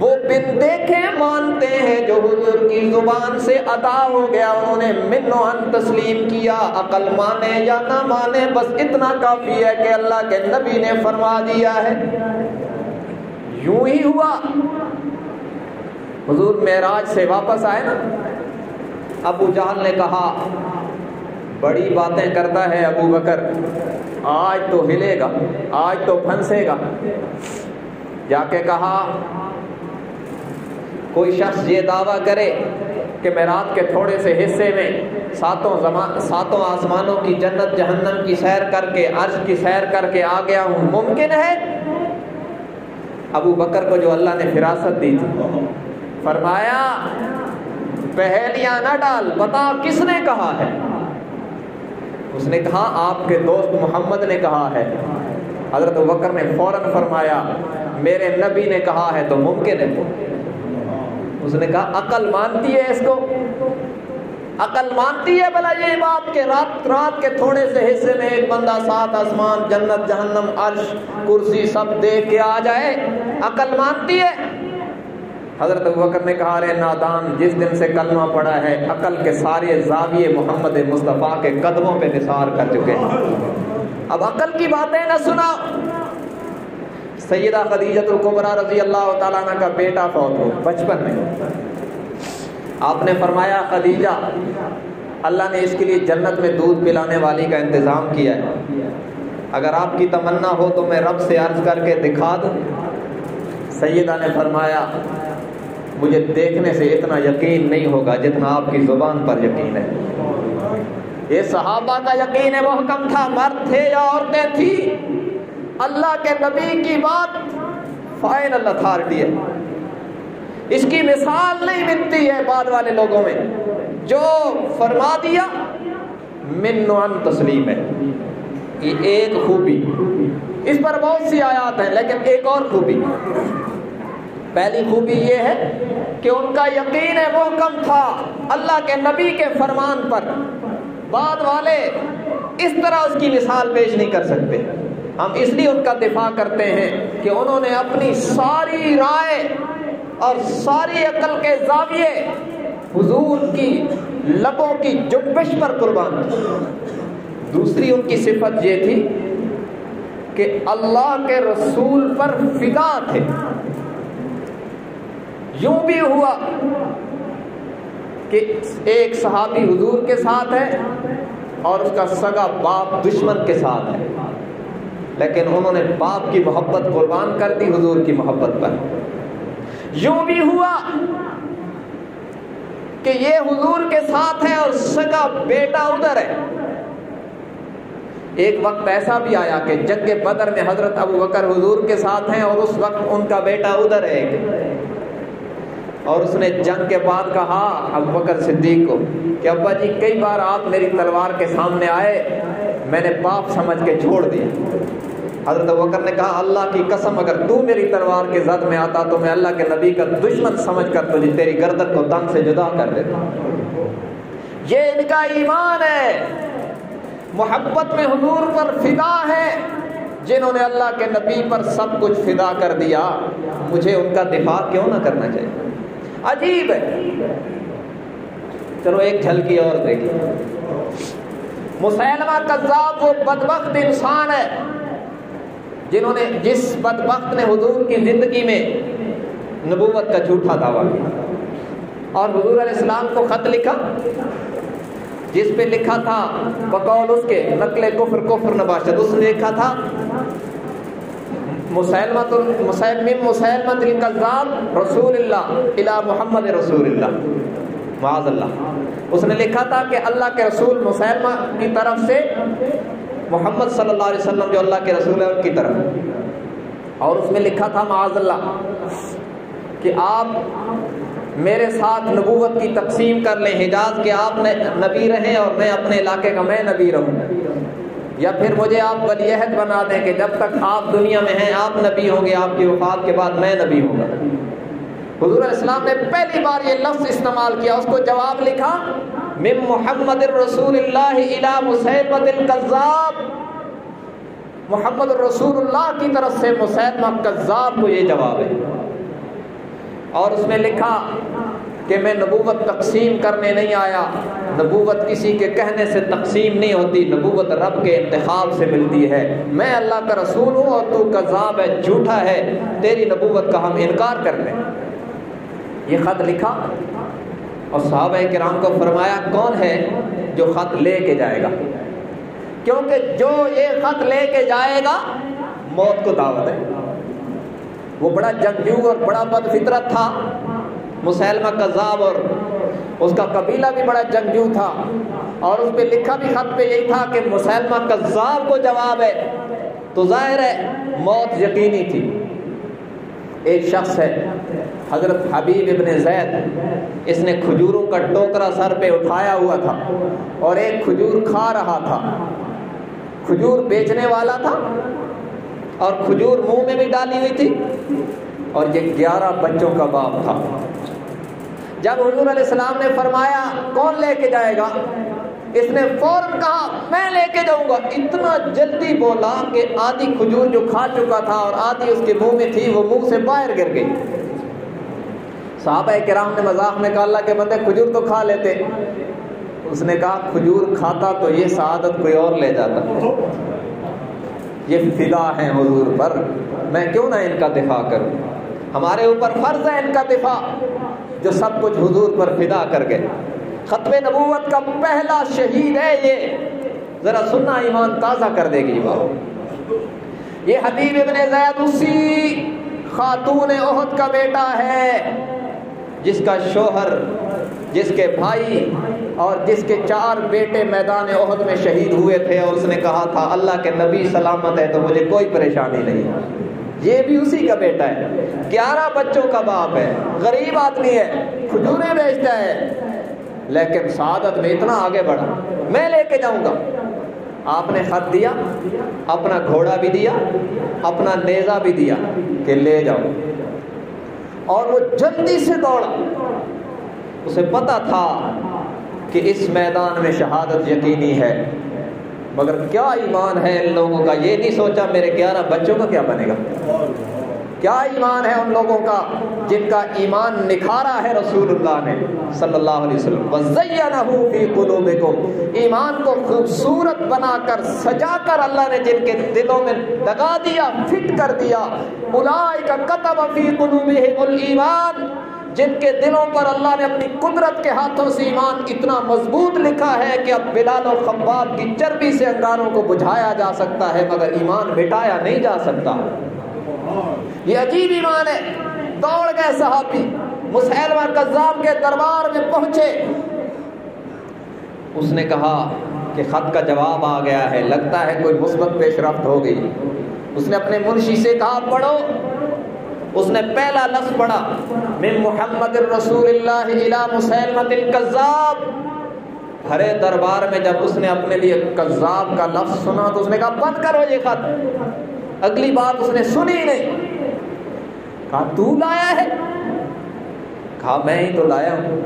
وہ بن دیکھے مانتے ہیں جو حضور کی زبان سے ادا ہو گیا، انہوں نے من و عن تسلیم کیا، عقل مانے یا نہ مانے بس اتنا کافی ہے کہ اللہ کے نبی نے فرما دیا ہے۔ یوں ہی ہوا، حضور معراج سے واپس آئے نا، ابو جہل نے کہا بڑی باتیں کرتا ہے ابو بکر، آج تو ہلے گا، آج تو پھنسے گا۔ جا کے کہا کوئی شخص یہ دعویٰ کرے کہ میں رات کے تھوڑے سے حصے میں ساتوں آسمانوں کی جنت جہنم کی سیر کر کے، عرش کی سیر کر کے آ گیا ہوں، ممکن ہے؟ ابو بکر کو جو اللہ نے فراست دی تھی، فرمایا پہیلیاں نہ ڈال، بتا کس نے کہا ہے؟ اس نے کہا آپ کے دوست محمد نے کہا ہے۔ حضرت ابو بکر نے فوراً فرمایا میرے نبی نے کہا ہے تو ممکن ہے۔ اس نے کہا عقل مانتی ہے اس کو؟ عقل مانتی ہے بھلا یہ بات کہ رات کے تھوڑے سے حصے میں ایک بندہ 7 آسمان، جنت جہنم، عرش، کرسی سب دیکھ کے آ جائے؟ عقل مانتی ہے؟ حضرت ابوبکر نے کہا رے نادان، جس دن سے کلمہ پڑھا ہے عقل کے سارے زاویے محمد مصطفیٰ کے قدموں پہ نثار کر چکے ہیں، اب عقل کی باتیں نہ سنا۔ سیدہ خدیجہ الکبریٰ رضی اللہ تعالیٰ عنہ کا بیٹا فوت ہو بچپن میں، آپ نے فرمایا خدیجہ اللہ نے اس کے لیے جنت میں دودھ پلانے والی کا انتظام کیا ہے، اگر آپ کی تمنا ہو تو میں رب سے عرض کر کے دکھا دوں۔ سیدہ نے فرمایا مجھے دیکھنے سے اتنا یقین نہیں ہوگا جتنا آپ کی زبان پر یقین ہے۔ یہ صحابہ کا یقین محکم تھا، مرد تھے یا عورتیں تھیں، اللہ کے نبی کی بات فائنل اتھارٹی ہے، اس کی مثال نہیں ملتی ہے بعد والے لوگوں میں، جو فرما دیا من و عن تسلیم ہے۔ یہ ایک خوبی، اس پر بہت سی آیات ہیں لیکن ایک اور خوبی، پہلی خوبی یہ ہے کہ ان کا یقین محکم تھا اللہ کے نبی کے فرمان پر، بعد والے اس طرح اس کی مثال پیش نہیں کر سکتے۔ ہم اس لیے ان کا دفاع کرتے ہیں کہ انہوں نے اپنی ساری رائے اور ساری عقل کے زاویے حضور کی لبوں کی جنبش پر قربان کی۔ دوسری ان کی صفت یہ تھی کہ اللہ کے رسول پر فدا تھے۔ یوں بھی ہوا کہ ایک صحابی حضور کے ساتھ ہے اور اس کا سگا باپ دشمن کے ساتھ ہے، لیکن انہوں نے باپ کی محبت قربان کر دی حضور کی محبت پر۔ یوں بھی ہوا کہ یہ حضور کے ساتھ ہے اور سگا بیٹا ادھر ہے۔ ایک وقت ایسا بھی آیا کہ جنگ بدر میں حضرت ابو بکر حضور کے ساتھ ہیں اور اس وقت ان کا بیٹا ادھر ہے، اور اس نے جنگ کے بعد کہا ابو بکر صدیق کو کہ ابا جی کئی بار آپ میری تلوار کے سامنے آئے، میں نے باپ سمجھ کے چھوڑ دیا۔ حضرت ابو بکر نے کہا اللہ کی قسم اگر تو میری تلوار کے زد میں آتا تو میں اللہ کے نبی کا دشمن سمجھ کر تجھے تیری گردن کو تن سے جدا کر دیتا۔ یہ ان کا ایمان ہے، محبت میں حضور پر فدا ہے، جنہوں نے اللہ کے نبی پر سب کچھ فدا کر دیا، مجھے ان کا دفاع کیوں نہ کرنا چاہیے؟ عجیب ہے۔ چلو ایک جھلکی اور دیکھیں، مسیلمہ کذاب وہ بدبخت انسان ہے جس بدبخت نے حضور کی زندگی میں نبوت کا جھوٹا دعویٰ کیا اور حضور علیہ السلام کو خط لکھا جس پہ لکھا تھا بقول اس کے نقل کفر نباشد، اس نے لکھا تھا مسیلمۃ الکذاب رسول اللہ الی محمد رسول اللہ، معاذ اللہ۔ اس نے لکھا تھا کہ اللہ کے رسول مسیلمہ کی طرف سے محمد صلی اللہ علیہ وسلم جو اللہ کے رسول ہے ان کی طرف، اور اس میں لکھا تھا معاذ اللہ کہ آپ میرے ساتھ نبوت کی تقسیم کر لیں، حجاز کے آپ نبی رہیں اور میں اپنے علاقے کا میں نبی رہوں۔ یا پھر مجھے آپ ولی عہد بنا دیں کہ جب تک آپ دنیا میں ہیں آپ نبی ہوں گے، آپ کی وفات کے بعد میں نبی ہوں گا۔ حضور علیہ السلام نے پہلی بار یہ لفظ استعمال کیا، اس کو جواب لکھا من محمد الرسول اللہ الی مسیلمۃ الکذاب، محمد الرسول اللہ کی طرف سے مسیلمہ کذاب کو یہ جواب ہے۔ اور اس میں لکھا کہ میں نبوت تقسیم کرنے نہیں آیا، نبوت کسی کے کہنے سے تقسیم نہیں ہوتی، نبوت رب کے انتخاب سے ملتی ہے، میں اللہ کا رسول ہوں اور تو کذاب ہے، جھوٹا ہے، تیری نبوت کا ہم انکار کرتے ہیں۔ یہ خط لکھا اور صحابہ کرام کو فرمایا کون ہے جو خط لے کے جائے گا، کیونکہ جو یہ خط لے کے جائے گا موت کو دعوت ہے۔ وہ بڑا جنگجو اور بڑا بد فطرت تھا مسیلمہ کذاب، اور اس کا قبیلہ بھی بڑا جنگجو تھا، اور اس پہ لکھا بھی خط پہ یہی تھا کہ مسیلمہ کذاب کو جواب ہے، تو ظاہر ہے موت یقینی تھی۔ ایک شخص ہے حضرت حبیب ابن زید، اس نے کھجوروں کا ٹوکرا سر پہ اٹھایا ہوا تھا اور ایک کھجور کھا رہا تھا، کھجور بیچنے والا تھا اور کھجور منہ میں بھی ڈالی ہوئی تھی، اور یہ 11 بچوں کا باپ تھا۔ جب حضور علیہ السلام نے فرمایا کون لے کے جائے گا، اس نے فوراً کہا میں لے کے جاؤں گا، اتنا جلدی بولا کہ آدھی کھجور جو کھا چکا تھا اور آدھی اس کے منہ میں تھی وہ منہ سے باہر گر گئی۔ صحابہ کرام نے مذاق میں کہا اللہ کے بندے کھجور تو کھا لیتے، اس نے کہا کھجور کھاتا تو یہ سعادت کوئی اور لے جاتا، یہ فدا ہیں حضور پر، میں کیوں نہ ان کا دفاع کروں، ہمارے اوپر فرض ہے ان کا دفاع جو سب کچھ حضور پر فدا کر گئے۔ ختم نبوت کا پہلا شہید ہے یہ، ذرا سننا ایمان تازہ کر دے گی بات۔ یہ حبیب ابن زید اسی خاتون احد کا بیٹا ہے جس کا شوہر، جس کے بھائی اور جس کے 4 بیٹے میدان احد میں شہید ہوئے تھے، اور اس نے کہا تھا اللہ کے نبی سلامت ہے تو مجھے کوئی پریشانی نہیں۔ یہ بھی اسی کا بیٹا ہے، 11 بچوں کا باپ ہے، غریب آدمی ہے، کھجوریں بیچتا ہے، لیکن سعادت میں اتنا آگے بڑھا میں لے کے جاؤں گا۔ آپ نے خط دیا، اپنا گھوڑا بھی دیا، اپنا نیزہ بھی دیا کہ لے جاؤ، اور وہ جلدی سے دوڑا۔ اسے پتا تھا کہ اس میدان میں شہادت یقینی ہے، مگر کیا ایمان ہے ان لوگوں کا، یہ نہیں سوچا میرے 11 بچوں کا کیا بنے گا۔ کیا ایمان ہے ان لوگوں کا جن کا ایمان نکھارا ہے رسول اللہ نے صلی اللہ علیہ وسلم۔ وَزَيَّنَهُ فِي قُلُوبِكُمْ، ایمان کو خوبصورت بنا کر سجا کر اللہ نے جن کے دلوں میں لگا دیا، فٹ کر دیا۔ أُولَٰئِكَ كَتَبَ فِي قُلُوبِهِمُ الْإِيمَانَ، جن کے دلوں پر اللہ نے اپنی قدرت کے ہاتھوں سے ایمان اتنا مضبوط لکھا ہے کہ اب بلال و خباب کی چربی سے انگاروں کو بجھایا جا سکتا ہے مگر ایمان مٹایا نہیں جا سکتا۔ یہ عجیب ایمان ہے۔ دوڑ گئے صحابی، مسیلمہ کذاب کے دربار میں پہنچے، اس نے کہا کہ خط کا جواب آ گیا ہے، لگتا ہے کوئی مثبت پیش رفت ہو گئی۔ اس نے اپنے منشی سے کہا پڑھو، اس نے پہلا لفظ پڑھا من محمد الرسول اللہ الی مسیلمۃ الکذاب۔ بھرے دربار میں جب اس نے اپنے لیے کذاب کا لفظ سنا تو اس نے کہا بند کرو یہ خط۔ اگلی بات اس نے سنی نہیں، کہا تو لایا ہے؟ کہا میں ہی تو لایا ہوں۔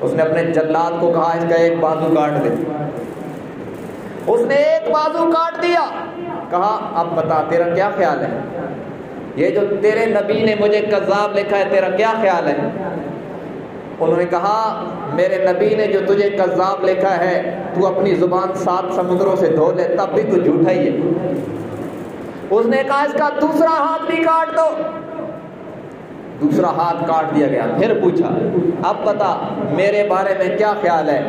اس نے اپنے جلاد کو کہا اس کا ایک بازو کاٹ دے، اس نے ایک بازو کاٹ دیا۔ کہا اب بتا تیرا کیا خیال ہے، یہ جو تیرے نبی نے مجھے کذاب لکھا ہے تیرا کیا خیال ہے؟ انہوں نے کہا میرے نبی نے جو تجھے کذاب لکھا ہے تو اپنی زبان 7 سمندروں سے دھو لے تب بھی تو جھوٹا ہی ہے۔ اس نے کہا اس کا دوسرا ہاتھ بھی کاٹ دو، دوسرا ہاتھ کاٹ دیا گیا۔ پھر پوچھا اب بتا میرے بارے میں کیا خیال ہے؟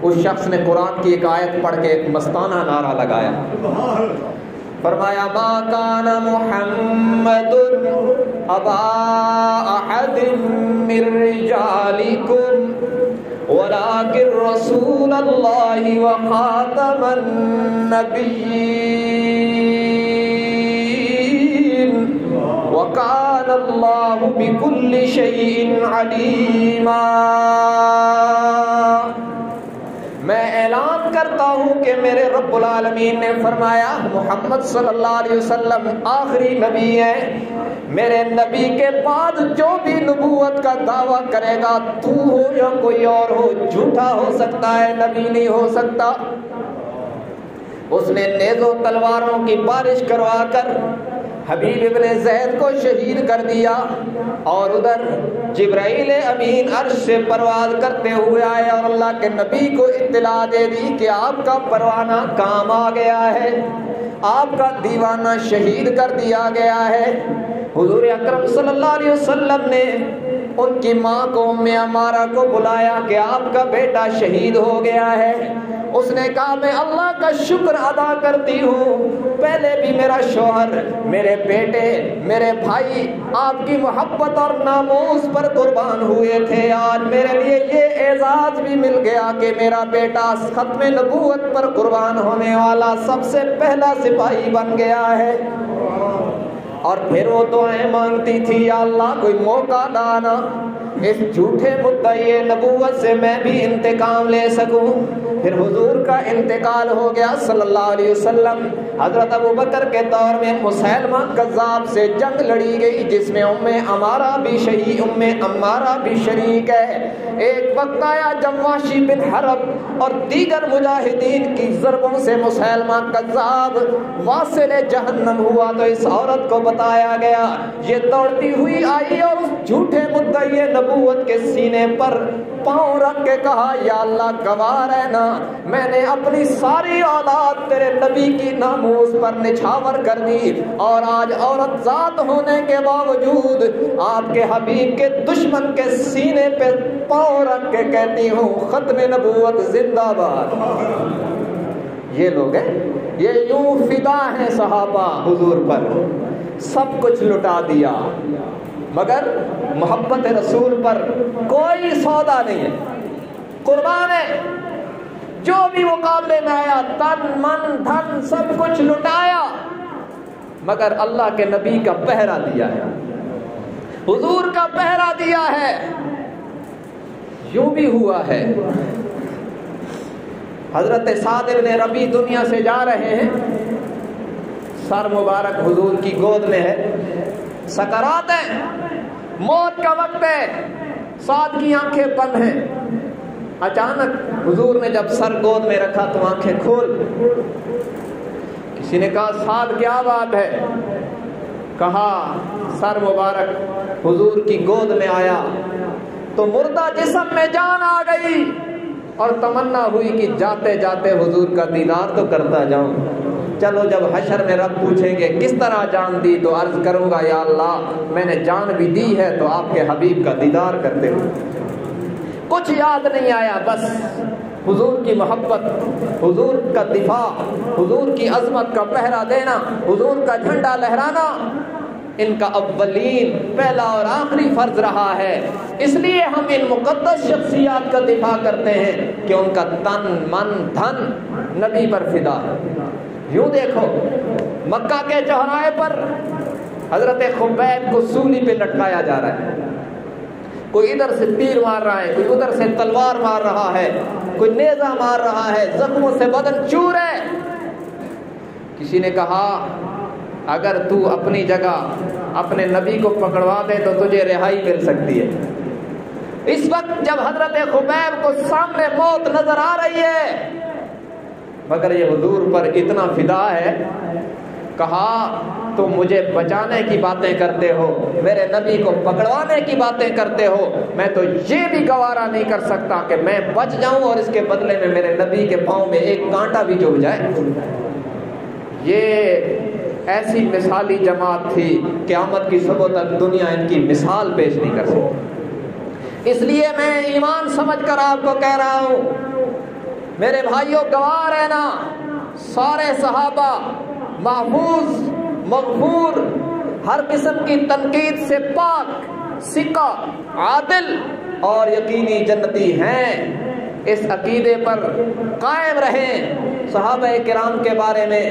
اس شخص نے قرآن کی ایک آیت پڑھ کے ایک مستانہ نعرہ لگایا، فرمایا ما کان محمد ابا احد من رجالکم ولکن رسول اللہ وخاتم النبیین وکان اللہ بکل شیء علیما۔ میں اعلان کرتا ہوں کہ میرے رب العالمین نے فرمایا محمد صلی اللہ علیہ وسلم آخری نبی ہیں، میرے نبی کے بعد جو بھی نبوت کا دعویٰ کرے گا، تو ہو یا کوئی اور ہو، جھوٹا ہو سکتا ہے، نبی نہیں ہو سکتا۔ اس نے نیزوں تلواروں کی بارش کروا کر حبیب ابن زید کو شہید کر دیا، اور ادھر جبرائیل امین عرش سے پرواز کرتے ہوئے آئے اور اللہ کے نبی کو اطلاع دے دی کہ آپ کا پروانہ کام آ گیا ہے، آپ کا دیوانہ شہید کر دیا گیا ہے۔ حضور اکرم صلی اللہ علیہ وسلم نے ان کی ماں کو ام عمارہ کو بلایا کہ آپ کا بیٹا شہید ہو گیا ہے۔ اس نے کہا میں اللہ کا شکر ادا کرتی ہوں، پہلے بھی میرا شوہر، میرے بیٹے، میرے بھائی آپ کی محبت اور ناموس پر قربان ہوئے تھے، آج میرے لیے یہ اعزاز بھی مل گیا کہ میرا بیٹا ختم نبوت پر قربان ہونے والا سب سے پہلا سپاہی بن گیا ہے۔ اور پھر وہ دعائیں مانگتی تھی، یا اللہ کوئی موقع لانا، اس جھوٹے مدعی نبوت سے میں بھی انتقام لے سکوں۔ پھر حضور کا انتقال ہو گیا صلی اللہ علیہ وسلم۔ حضرت ابوبکر کے دور میں مسیلمہ کذاب سے جنگ لڑی گئی، جس میں ام عمارہ بھی شریک ہے۔ ایک وقت آیا جب وحشی بن حرب اور دیگر مجاہدین کی ضربوں سے مسیلمہ کذاب واصل جہنم ہوا، تو اس عورت کو بتایا گیا، یہ دوڑتی ہوئی آئی اور اس جھوٹے مدعی نبوت کے سینے پر پاؤں رکھ کے کہا، یا اللہ گواہ رہنا، میں نے اپنی ساری اولاد تیرے نبی کی ناموس پر نچھاور کر دی، اور آج عورت ذات ہونے کے باوجود آپ کے حبیب کے دشمن کے سینے پہ پاؤں رکھ کے کہتی ہوں ختم نبوت زندہ باد۔ یہ لوگ ہیں، یہ یوں فدا ہیں صحابہ حضور پر، سب کچھ لٹا دیا مگر محبت رسول پر کوئی سودا نہیں ہے، قربان ہے۔ جو بھی مقابلے میں آیا تن من دھن سب کچھ لٹایا، مگر اللہ کے نبی کا پہرا دیا ہے، حضور کا پہرا دیا ہے۔ یوں بھی ہوا ہے، حضرت سعد بن ربیع دنیا سے جا رہے ہیں، سر مبارک حضور کی گود میں ہے، سکرات ہے، موت کا وقت ہے، سعد کی آنکھیں بند ہیں۔ اچانک حضور نے جب سر گود میں رکھا تو آنکھیں کھول، کسی نے کہا سعد کیا بات ہے؟ کہا سر مبارک حضور کی گود میں آیا تو مردہ جسم میں جان آ گئی، اور تمنا ہوئی کہ جاتے جاتے حضور کا دیدار تو کرتا جاؤں۔ چلو جب حشر میں رب پوچھیں گے کس طرح جان دی تو عرض کروں گا، یا اللہ میں نے جان بھی دی ہے تو آپ کے حبیب کا دیدار کرتے ہوئے۔ کچھ یاد نہیں آیا، بس حضور کی محبت، حضور کا دفاع، حضور کی عظمت کا پہرا دینا، حضور کا جھنڈا لہرانا ان کا اولین پہلا اور آخری فرض رہا ہے۔ اس لیے ہم ان مقدس شخصیات کا دفاع کرتے ہیں کہ ان کا تن من دھن نبی پر فدا ہے۔ یوں دیکھو مکہ کے چوراہے پر حضرت خبیب کو سولی پہ لٹکایا جا رہا ہے، کوئی ادھر سے تیر مار رہا ہے، کوئی ادھر سے تلوار مار رہا ہے، کوئی نیزہ مار رہا ہے، زخموں سے بدن چور ہے۔ کسی نے کہا اگر تو اپنی جگہ اپنے نبی کو پکڑوا دے تو تجھے رہائی مل سکتی ہے۔ اس وقت جب حضرت خبیب کو سامنے موت نظر آ رہی ہے، مگر یہ حضور پر اتنا فدا ہے، کہا تو مجھے بچانے کی باتیں کرتے ہو، میرے نبی کو پکڑوانے کی باتیں کرتے ہو، میں تو یہ بھی گوارا نہیں کر سکتا کہ میں بچ جاؤں اور اس کے بدلے میں میرے نبی کے پاؤں میں ایک کانٹا بھی چبھ جائے۔ یہ ایسی مثالی جماعت تھی، قیامت کی صبح تک دنیا ان کی مثال پیش نہیں کر سکتی۔ اس لیے میں ایمان سمجھ کر آپ کو کہہ رہا ہوں، میرے بھائیوں گواہ رہنا، سارے صحابہ محفوظ، مغفور، ہر قسم کی تنقید سے پاک، ثقہ، عادل اور یقینی جنتی ہیں۔ اس عقیدے پر قائم رہیں۔ صحابہ کرام کے بارے میں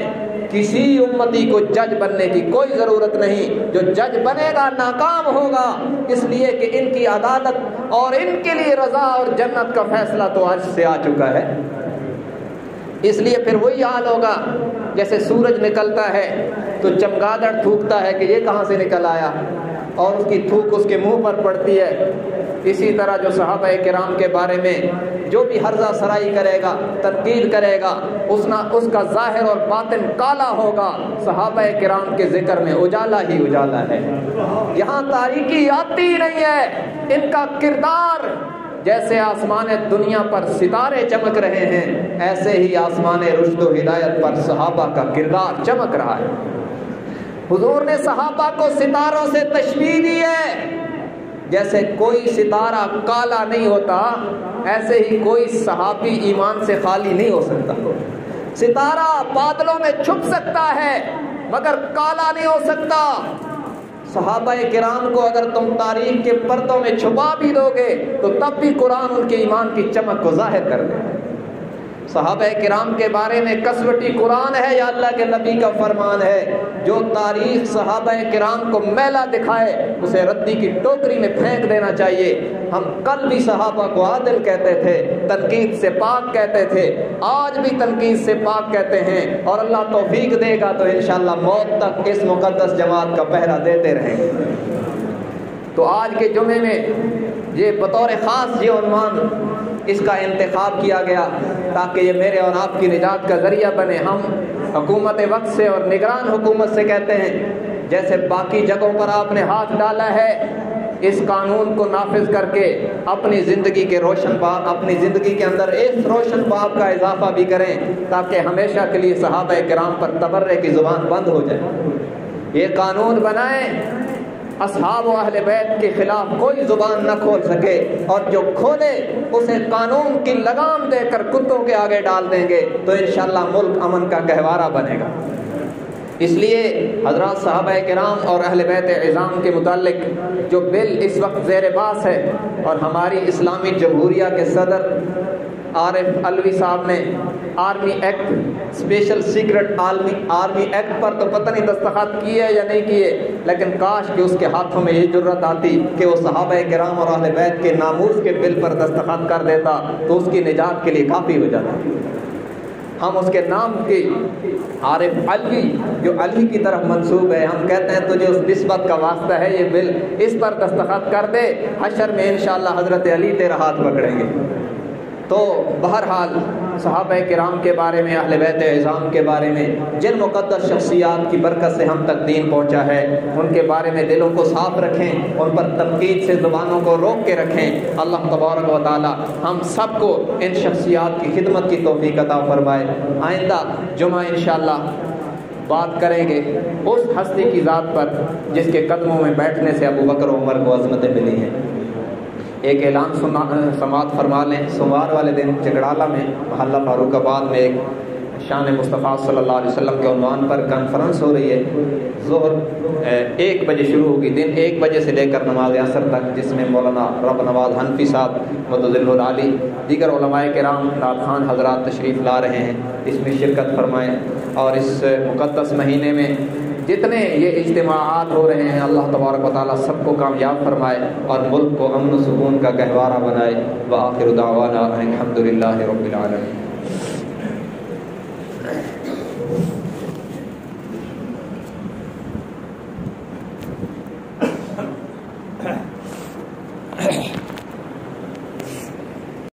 کسی امتی کو جج بننے کی کوئی ضرورت نہیں، جو جج بنے گا ناکام ہوگا، اس لیے کہ ان کی عدالت اور ان کے لیے رضا اور جنت کا فیصلہ تو آج سے آ چکا ہے۔ اس لیے پھر وہی حال ہوگا جیسے سورج نکلتا ہے تو چمگادڑ تھوکتا ہے کہ یہ کہاں سے نکل آیا، اور اس کی تھوک اس کے منہ پر پڑتی ہے۔ اسی طرح جو صحابہ کرام کے بارے میں جو بھی ہرزہ سرائی کرے گا، تنقید کرے گا، اس کا ظاہر اور باطن کالا ہوگا۔ صحابہ کرام کے ذکر میں اجالا ہی اجالا ہے، یہاں تاریکی آتی ہی نہیں ہے۔ ان کا کردار جیسے آسمان دنیا پر ستارے چمک رہے ہیں، ایسے ہی آسمان رشد و ہدایت پر صحابہ کا کردار چمک رہا ہے۔ حضور نے صحابہ کو ستاروں سے تشبیہ دی ہے، جیسے کوئی ستارہ کالا نہیں ہوتا، ایسے ہی کوئی صحابی ایمان سے خالی نہیں ہو سکتا۔ ستارہ بادلوں میں چھپ سکتا ہے مگر کالا نہیں ہو سکتا۔ صحابہ کرام کو اگر تم تاریخ کے پردوں میں چھپا بھی دو گے تو تب بھی قرآن ان کے ایمان کی چمک کو ظاہر کر دے۔ صحابہ کرام کے بارے میں کسوٹی قرآن ہے یا اللہ کے نبی کا فرمان ہے؟ جو تاریخ صحابہ کرام کو میلا دکھائے اسے ردی کی ٹوکری میں پھینک دینا چاہیے۔ ہم کل بھی صحابہ کو عادل کہتے تھے، تنقید سے پاک کہتے تھے، آج بھی تنقید سے پاک کہتے ہیں، اور اللہ توفیق دے گا تو انشاءاللہ موت تک اس مقدس جماعت کا پہرا دیتے رہیں گے۔ تو آج کے جمعے میں یہ بطور خاص یہ عنوان اس کا انتخاب کیا گیا تاکہ یہ میرے اور آپ کی نجات کا ذریعہ بنے۔ ہم حکومت وقت سے اور نگران حکومت سے کہتے ہیں، جیسے باقی جگہوں پر آپ نے ہاتھ ڈالا ہے، اس قانون کو نافذ کر کے اپنی زندگی کے روشن باب، اپنی زندگی کے اندر اس روشن باب کا اضافہ بھی کریں تاکہ ہمیشہ کے لیے صحابہ کرام پر تبرے کی زبان بند ہو جائے۔ یہ قانون بنائیں اصحاب و اہل بیت کے خلاف کوئی زبان نہ کھول سکے، اور جو کھولے اسے قانون کی لگام دے کر کتوں کے آگے ڈال دیں گے تو انشاءاللہ ملک امن کا گہوارہ بنے گا۔ اس لیے حضرات صحابہ کرام اور اہل بیت اعظام کے متعلق جو بل اس وقت زیر باس ہے، اور ہماری اسلامی جمہوریہ کے صدر عارف علوی صاحب نے army act, special secret army act پر تو پتہ نہیں دستخط کیے یا نہیں کیے، لیکن کاش کہ اس کے ہاتھوں میں یہ جرت آتی کہ وہ صحابہ کرام اور اہل بیت کے ناموس کے بل پر دستخط کر دیتا تو اس کی نجات کے لیے کافی ہو جاتا۔ ہم اس کے نام کی عارف علوی جو علی کی طرف منسوب ہے، ہم کہتے ہیں تجھے اس نسبت کا واسطہ ہے، یہ بل اس پر دستخط کر دے، حشر میں انشاءاللہ حضرت علی تیرا ہاتھ پکڑیں گے۔ تو بہرحال صحابہ کرام کے بارے میں، اہل بیت اعظام کے بارے میں جن مقدس شخصیات کی برکت سے ہم تک دین پہنچا ہے، ان کے بارے میں دلوں کو صاف رکھیں، ان پر تنقید سے زبانوں کو روک کے رکھیں۔ اللہ تبارک و تعالی ہم سب کو ان شخصیات کی خدمت کی توفیق عطا فرمائے۔ آئندہ جمعہ انشاءاللہ بات کریں گے اس ہستی کی ذات پر جس کے قدموں میں بیٹھنے سے ابو بکر و عمر کو عظمتیں ملی ہیں۔ ایک اعلان سماعت فرما لیں، سوموار والے دن چگڑالہ میں محلہ فاروق آباد میں ایک شان مصطفیٰ صلی اللہ علیہ وسلم کے عنوان پر کانفرنس ہو رہی ہے۔ ظہر 1 بجے شروع ہوگی، دن 1 بجے سے لے کر نماز عصر تک، جس میں مولانا رب نواز حنفی صاحب متظل العالی، دیگر علماء کرام، نعت خوان حضرات تشریف لا رہے ہیں، اس میں شرکت فرمائیں۔ اور اس مقدس مہینے میں جتنے یہ اجتماعات ہو رہے ہیں، اللہ تبارک و تعالیٰ سب کو کامیاب فرمائے اور ملک کو امن و سکون کا گہوارہ بنائے۔ وآخر دعوانا الحمد للہ رب العالمین۔